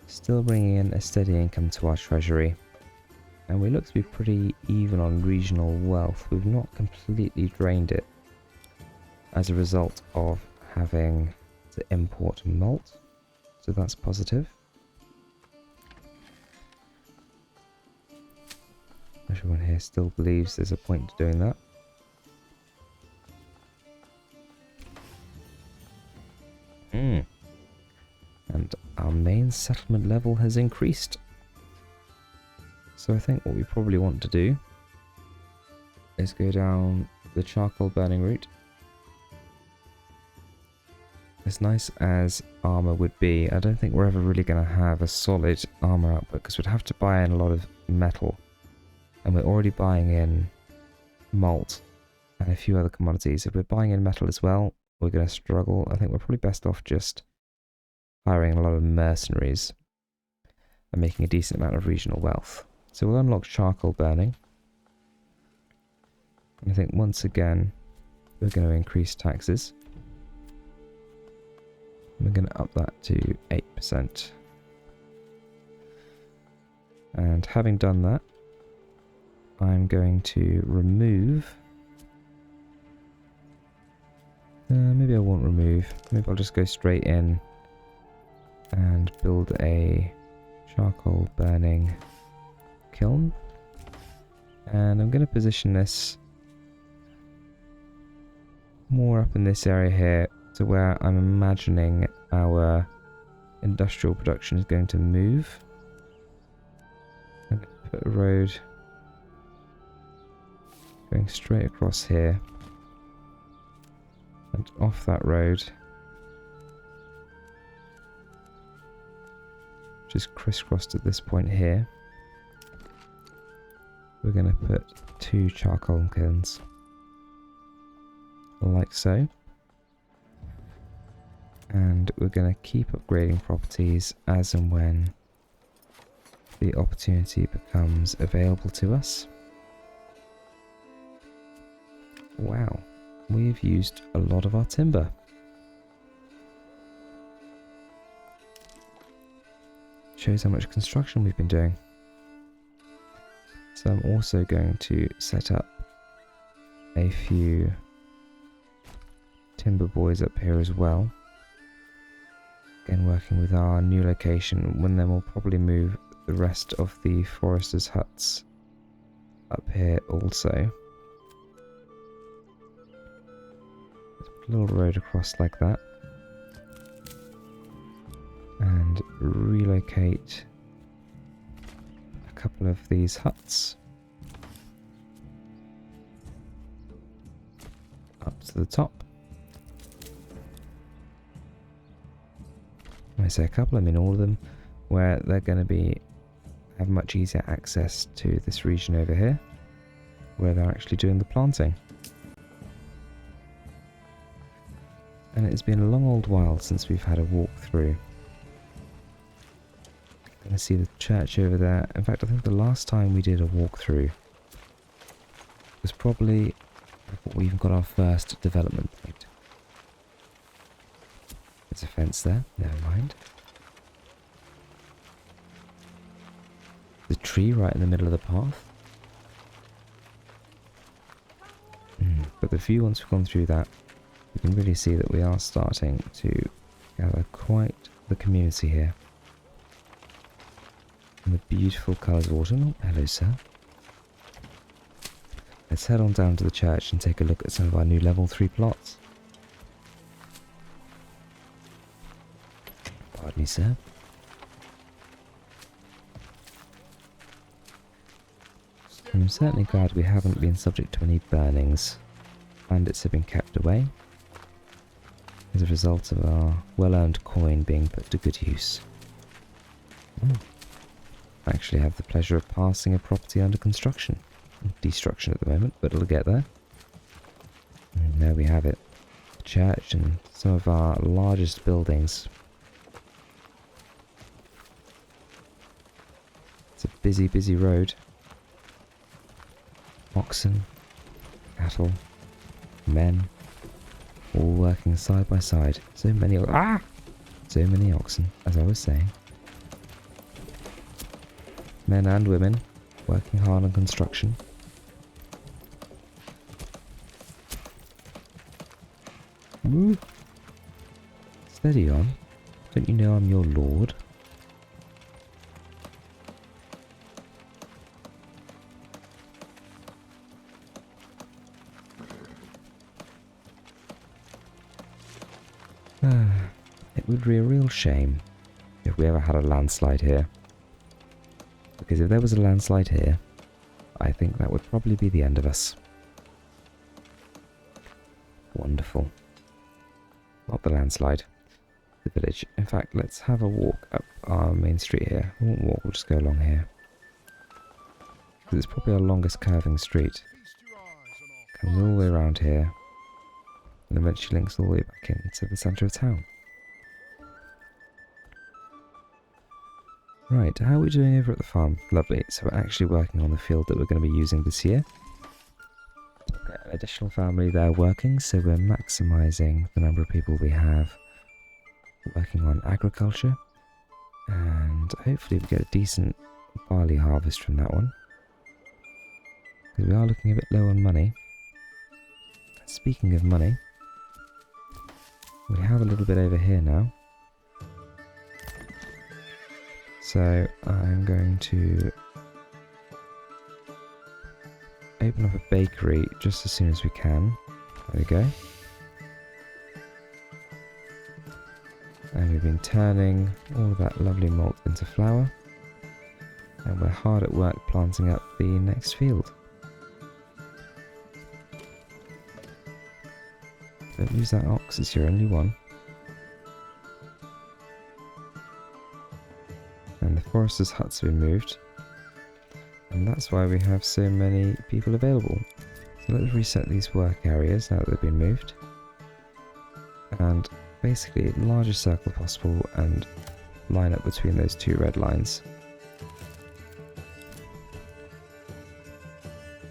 S1: Still bringing in a steady income to our treasury. And we look to be pretty even on regional wealth. We've not completely drained it as a result of having to import malt. So that's positive. Everyone here still believes there's a point to doing that. And our main settlement level has increased. So I think what we probably want to do is go down the charcoal burning route. As nice as armor would be, I don't think we're ever really going to have a solid armor output because we'd have to buy in a lot of metal. And we're already buying in malt and a few other commodities. If we're buying in metal as well, we're going to struggle. I think we're probably best off just hiring a lot of mercenaries and making a decent amount of regional wealth. So we'll unlock charcoal burning. And I think once again, we're going to increase taxes. We're going to up that to 8%. And having done that, I'm going to remove... maybe I won't remove. Maybe I'll just go straight in and build a charcoal burning kiln. And I'm going to position this more up in this area here to where I'm imagining our industrial production is going to move. I'm going to put a road going straight across here. And off that road, which is crisscrossed at this point here, we're going to put 2 charcoal kilns, like so. And we're going to keep upgrading properties as and when the opportunity becomes available to us. Wow, we've used a lot of our timber. Shows how much construction we've been doing. So I'm also going to set up a few timber boys up here as well. Again, working with our new location, when then we'll probably move the rest of the foresters' huts up here also. A little road across like that. And relocate a couple of these huts up to the top. When I say a couple, I mean all of them, where they're going to have much easier access to this region over here, where they're actually doing the planting. And it's been a long old while since we've had a walk through. Going to see the church over there. In fact, I think the last time we did a walkthrough was probably before we even got our first development point. There's a fence there, never mind. The tree right in the middle of the path. But the view, once we've gone through that, we can really see that we are starting to gather quite the community here. And the beautiful colours of autumn. Oh, hello, sir. Let's head on down to the church and take a look at some of our new level 3 plots. Pardon me, sir. And I'm certainly glad we haven't been subject to any burnings. Bandits have been kept away as a result of our well-earned coin being put to good use. I actually have the pleasure of passing a property under construction. Destruction at the moment, but it'll get there. And there we have it. The church and some of our largest buildings. It's a busy, busy road. Oxen, cattle, men, all working side by side. So many oxen, as I was saying. Men and women working hard on construction. Woo. Steady on. Don't you know I'm your lord? It would be a real shame if we ever had a landslide here. Because if there was a landslide here, I think that would probably be the end of us. Wonderful. Not the landslide. The village. In fact, let's have a walk up our main street here. We won't walk, we'll just go along here. Because it's probably our longest curving street. Comes all the way around here. And eventually links all the way back into the centre of town. Right, how are we doing over at the farm? Lovely. So we're actually working on the field that we're going to be using this year. Got an additional family there working, so we're maximising the number of people we have working on agriculture. And hopefully we get a decent barley harvest from that one. Because we are looking a bit low on money. Speaking of money, we have a little bit over here now. So I'm going to open up a bakery just as soon as we can. There we go. And we We've been turning all of that lovely malt into flour, and we're hard at work planting up the next field. Don't lose that ox, it's your only one. And the forester's huts have been moved, and that's why we have so many people available. So let's reset these work areas now that they've been moved, and basically largest circle possible and line up between those two red lines.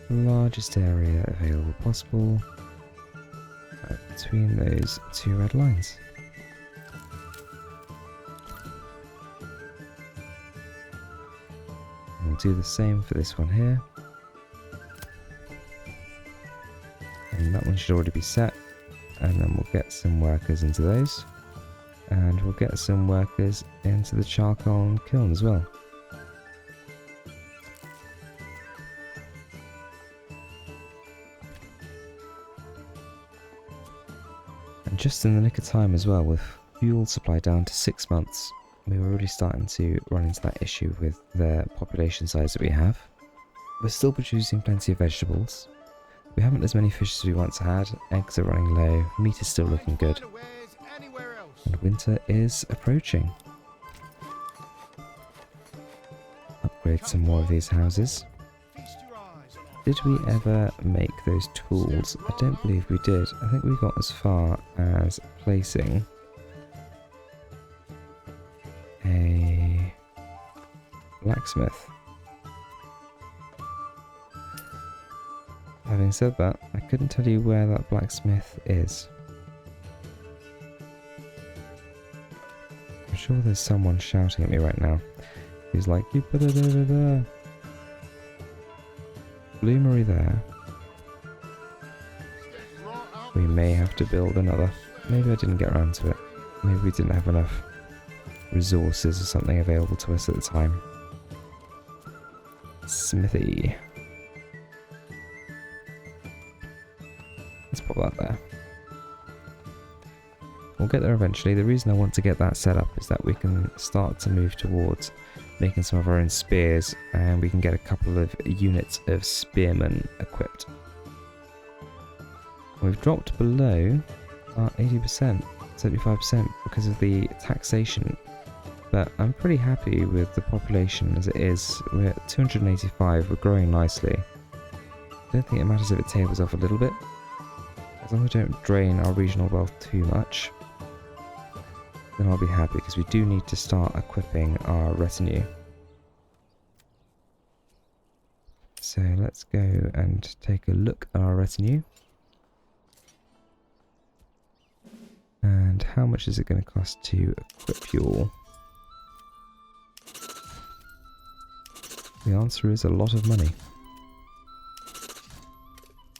S1: Largest area available possible between those two red lines. We'll do the same for this one here. And that one should already be set. And then we'll get some workers into those. And we'll get some workers into the charcoal kiln as well. And just in the nick of time as well, with fuel supply down to 6 months, we were already starting to run into that issue with the population size that we have. We're still producing plenty of vegetables. We haven't as many fish as we once had, eggs are running low, meat is still looking good, and winter is approaching. Upgrade some more of these houses. Did we ever make those tools? I don't believe we did. I think we got as far as placing a blacksmith. Having said that, I couldn't tell you where that blacksmith is. I'm sure there's someone shouting at me right now. He's like, you put it over there. Bloomery there. We may have to build another. Maybe I didn't get around to it. Maybe we didn't have enough resources or something available to us at the time. Smithy. Let's put that there. We'll get there eventually. The reason I want to get that set up is that we can start to move towards making some of our own spears, and we can get a couple of units of spearmen equipped. We've dropped below our 80%, 75% because of the taxation, but I'm pretty happy with the population as it is. We're at 285, we're growing nicely. I don't think it matters if it tables off a little bit. As long as we don't drain our regional wealth too much, then I'll be happy, because we do need to start equipping our retinue. So let's go and take a look at our retinue. And how much is it going to cost to equip you all? The answer is a lot of money.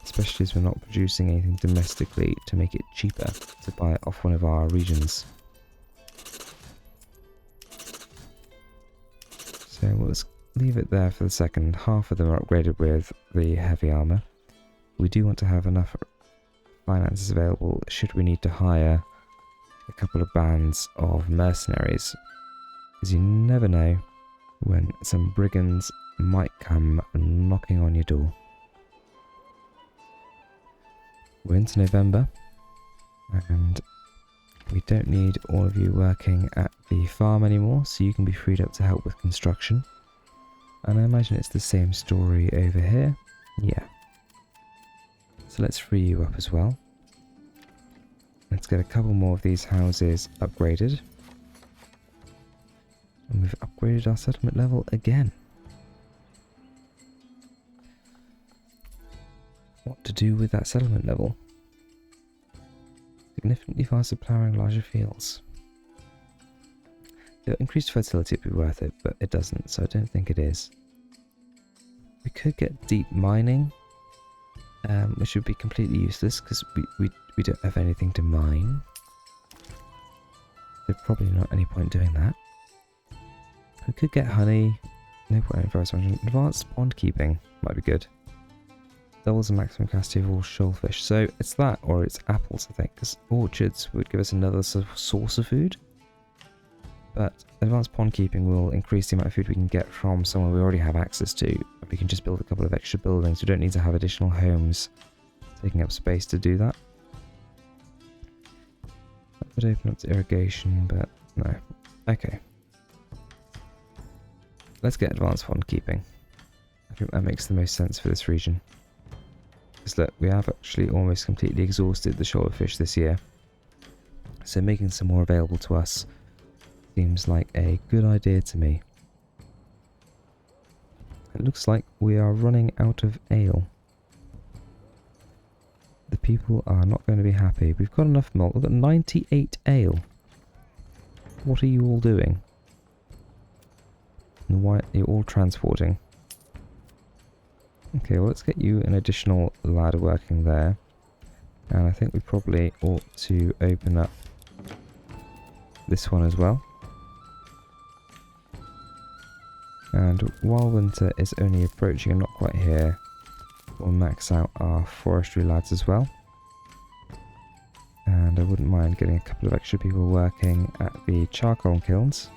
S1: Especially as we're not producing anything domestically to make it cheaper to buy it off one of our regions. So let's leave it there for the second. Half of them are upgraded with the heavy armour. We do want to have enough finances available should we need to hire a couple of bands of mercenaries, because you never know when some brigands might come knocking on your door. We're into November, and we don't need all of you working at the farm anymore, so you can be freed up to help with construction. And I imagine it's the same story over here. Yeah. So let's free you up as well. Let's get a couple more of these houses upgraded. And we've upgraded our settlement level again. What to do with that settlement level? Significantly faster ploughing larger fields. If increased fertility would be worth it, but it doesn't, so I don't think it is. We could get deep mining, which would be completely useless because we don't have anything to mine. There's probably not any point doing that. We could get honey. No point in forest management. Advanced pond keeping might be good. Doubles the maximum capacity of all shoalfish. So it's that, or it's apples, I think, because orchards would give us another source of food. But advanced pond keeping will increase the amount of food we can get from somewhere we already have access to. We can just build a couple of extra buildings. We don't need to have additional homes taking up space to do that. That would open up to irrigation, but no. Okay. Let's get advanced pond keeping. I think that makes the most sense for this region. Because look, we have actually almost completely exhausted the shoulder fish this year. So making some more available to us seems like a good idea to me. It looks like we are running out of ale. The people are not going to be happy. We've got enough malt. We've got 98 ale. What are you all doing? And why are you all transporting? Okay, well, let's get you an additional ladder working there. And I think we probably ought to open up this one as well. And while winter is only approaching and not quite here, we'll max out our forestry lads as well. And I wouldn't mind getting a couple of extra people working at the charcoal kilns.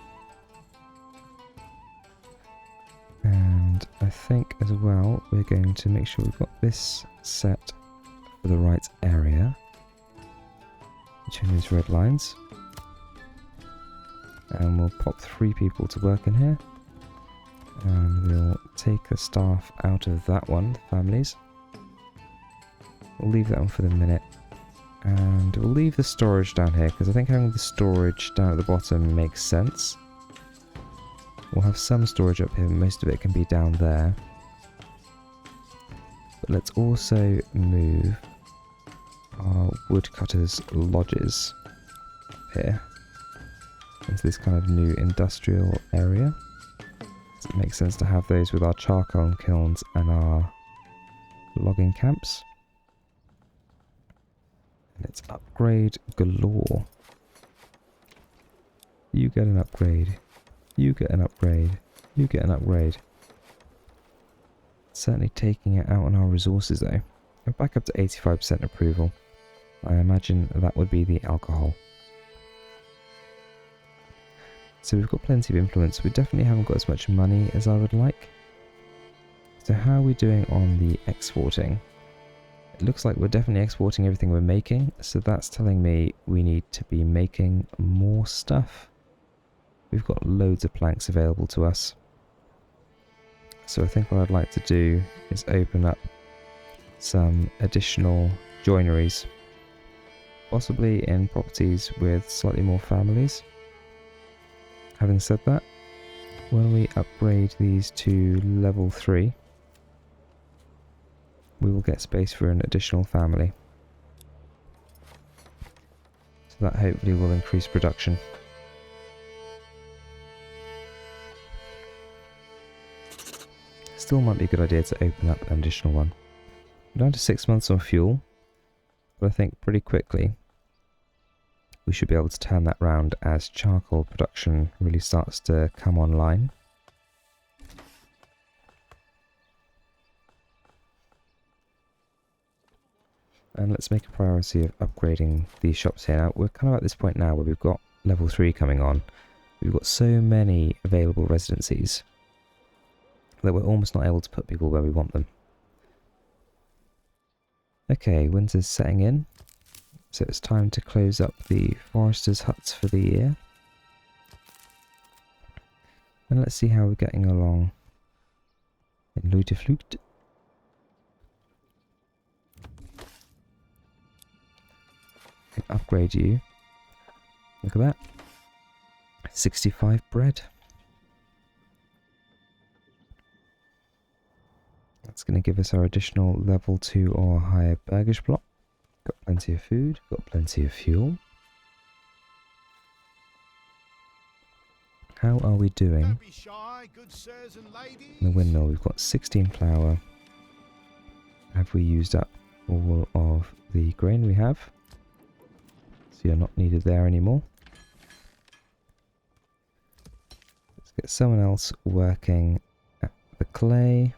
S1: And I think as well we're going to make sure we've got this set for the right area between these red lines. And we'll pop 3 people to work in here. And we'll take the staff out of that one, the families. We'll leave that one for the minute. And we'll leave the storage down here, because I think having the storage down at the bottom makes sense. We'll have some storage up here, most of it can be down there. But let's also move our woodcutters' lodges here into this kind of new industrial area. It makes sense to have those with our charcoal kilns and our logging camps. And it's upgrade galore. You get an upgrade. You get an upgrade. You get an upgrade. Certainly taking it out on our resources though. We're back up to 85% approval. I imagine that would be the alcohol. So we've got plenty of influence. We definitely haven't got as much money as I would like. So how are we doing on the exporting? It looks like we're definitely exporting everything we're making. So that's telling me we need to be making more stuff. We've got loads of planks available to us. So I think what I'd like to do is open up some additional joineries. Possibly in properties with slightly more families. Having said that, when we upgrade these to level 3, we will get space for an additional family. So that hopefully will increase production. Still might be a good idea to open up an additional one. We're down to 6 months on fuel, but I think pretty quickly we should be able to turn that round as charcoal production really starts to come online. And let's make a priority of upgrading these shops here. Now, we're kind of at this point now where we've got level 3 coming on. We've got so many available residencies that we're almost not able to put people where we want them. Okay, winter's setting in. So it's time to close up the foresters' huts for the year. And let's see how we're getting along in Luiteflucht. Can upgrade you. Look at that. 65 bread. That's going to give us our additional level 2 or higher burgage block. Got plenty of food, got plenty of fuel. How are we doing? In the windmill, we've got 16 flour. Have we used up all of the grain we have? So you're not needed there anymore. Let's get someone else working at the clay.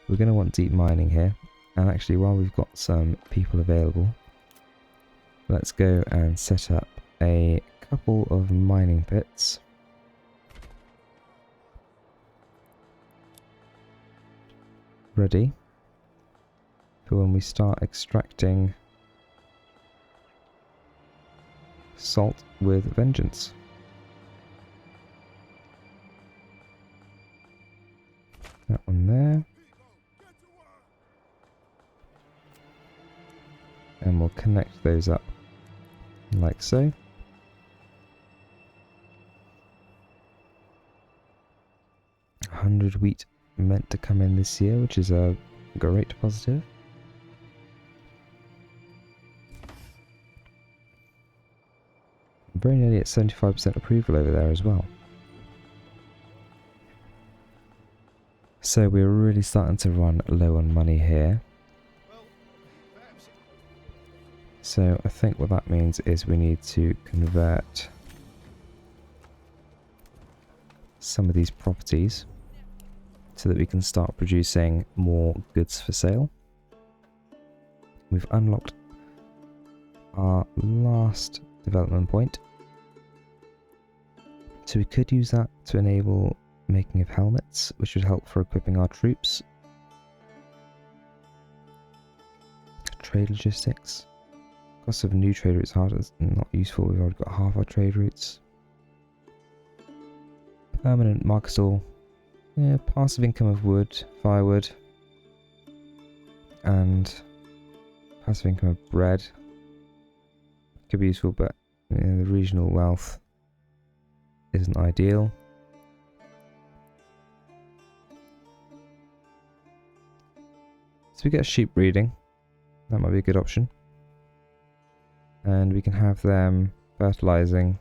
S1: We're going to want deep mining here. And actually, while we've got some people available, Let's go and set up a couple of mining pits. Ready for when we start extracting salt with vengeance. That one there. And we'll connect those up like so. $100 wheat meant to come in this year, which is a great positive. Very nearly at 75% approval over there as well. So we're really starting to run low on money here. So I think what that means is we need to convert some of these properties so that we can start producing more goods for sale. We've unlocked our last development point. So we could use that to enable making of helmets, which would help for equipping our troops. Trade logistics. Cost of new trade routes hard is not useful. We've already got half our trade routes. Permanent market stall. Yeah, passive income of wood, firewood, and passive income of bread. Could be useful, but the regional wealth isn't ideal. So we get sheep breeding. That might be a good option. And we can have them fertilizing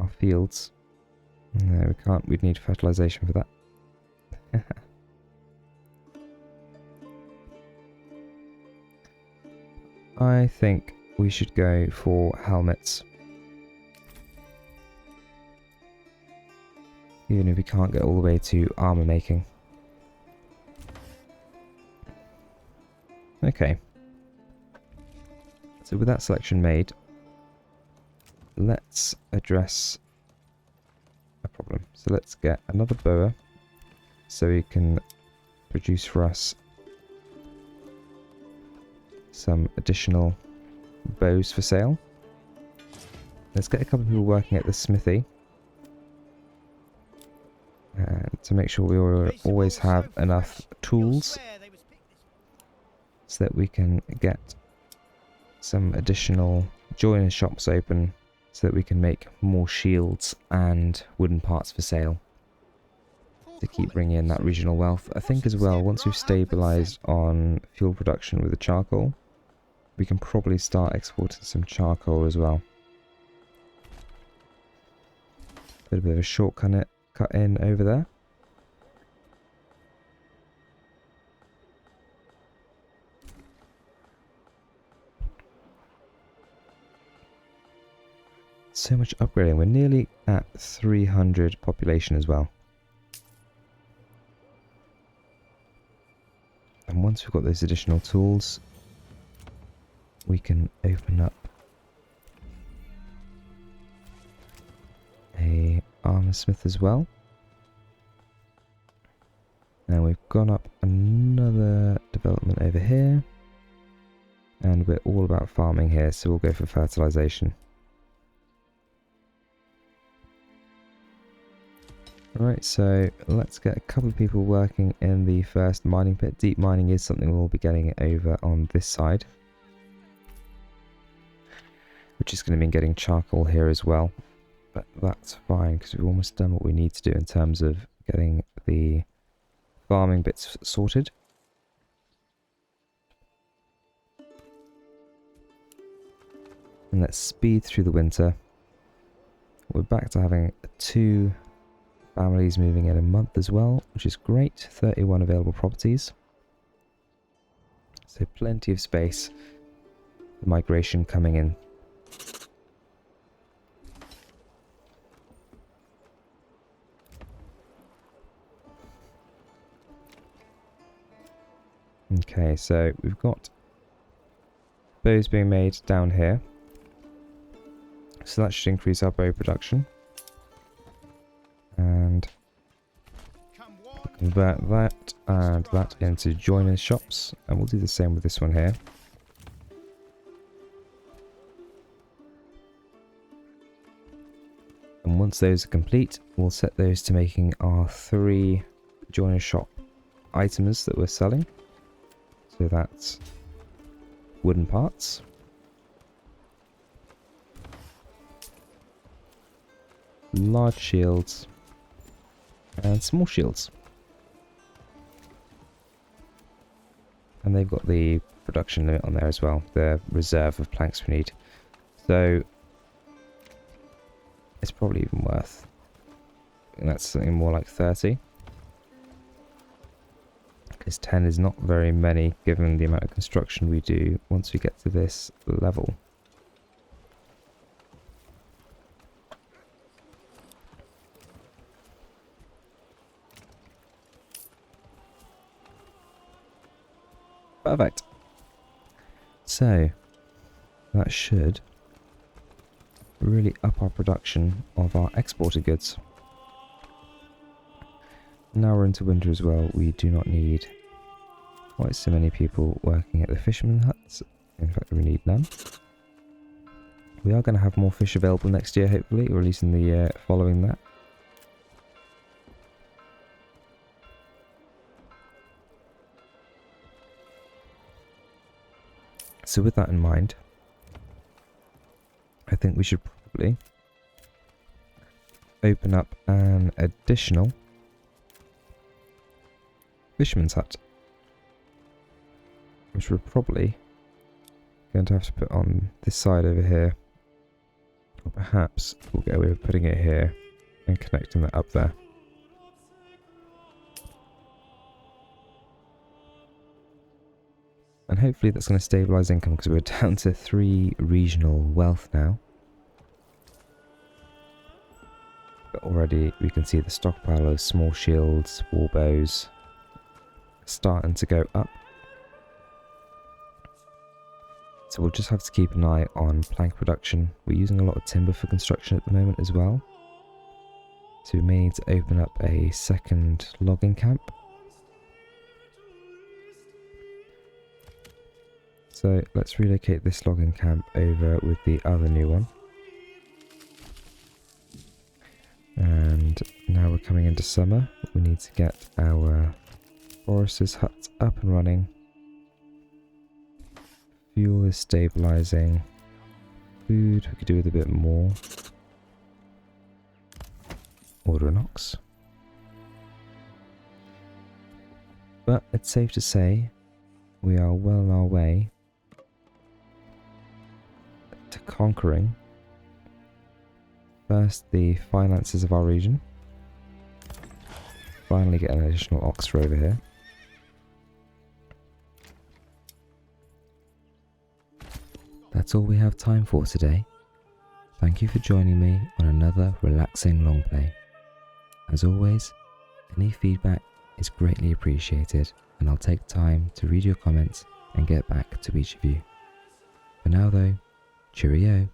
S1: our fields. No, we can't. We'd need fertilization for that. I think we should go for helmets. Even if we can't get all the way to armor making. Okay. So with that selection made, let's address a problem. So let's get another bower so we can produce for us some additional bows for sale. Let's get a couple of people working at the smithy to make sure we always have enough tools so that we can get some additional joiner shops open so that we can make more shields and wooden parts for sale to keep bringing in that regional wealth. I think as well, once we've stabilized on fuel production with the charcoal, we can probably start exporting some charcoal as well. Bit of a shortcut cut in over there. So much upgrading. We're nearly at 300 population as well. And once we've got those additional tools, we can open up a armor smith as well. Now we've gone up another development over here. And we're all about farming here, so we'll go for fertilization. Right, so let's get a couple of people working in the first mining pit. Deep mining is something we'll be getting over on this side, which is going to mean getting charcoal here as well. But that's fine because we've almost done what we need to do in terms of getting the farming bits sorted. And let's speed through the winter. We're back to having 2 families moving in a month as well, which is great. 31 available properties. So plenty of space for migration coming in. Okay, so we've got bows being made down here. So that should increase our bow production. And
S2: Come one,
S1: convert that and that into joiners shops. And we'll do the same with this one here. And once those are complete, we'll set those to making our 3 joiner shop items that we're selling. So that's wooden parts, large shields, and small shields. And they've got the production limit on there as well, the reserve of planks we need. So it's probably even worth, and that's something more like 30. Because 10 is not very many given the amount of construction we do once we get to this level. Perfect. So that should really up our production of our exported goods. Now we're into winter as well, we do not need quite so many people working at the fisherman huts. In fact, we need none. We are going to have more fish available next year, hopefully, or at least in the year following that. So with that in mind, I think we should probably open up an additional fisherman's hut, which we're probably going to have to put on this side over here, or perhaps we'll get away with putting it here and connecting that up there. And hopefully that's going to stabilise income, because we're down to 3 regional wealth now. But already we can see the stockpile of small shields, war bows starting to go up. So we'll just have to keep an eye on plank production. We're using a lot of timber for construction at the moment as well. So we may need to open up a second logging camp. So let's relocate this logging camp over with the other new one. And now we're coming into summer. We need to get our foresters' huts up and running. Fuel is stabilising. Food, we could do with a bit more. Order an ox. But it's safe to say we are well on our way to conquering first the finances of our region. Finally get an additional ox for over here. That's all we have time for today. Thank you for joining me on another relaxing long play. As always, any feedback is greatly appreciated, and I'll take time to read your comments and get back to each of you. For now though, cheerio.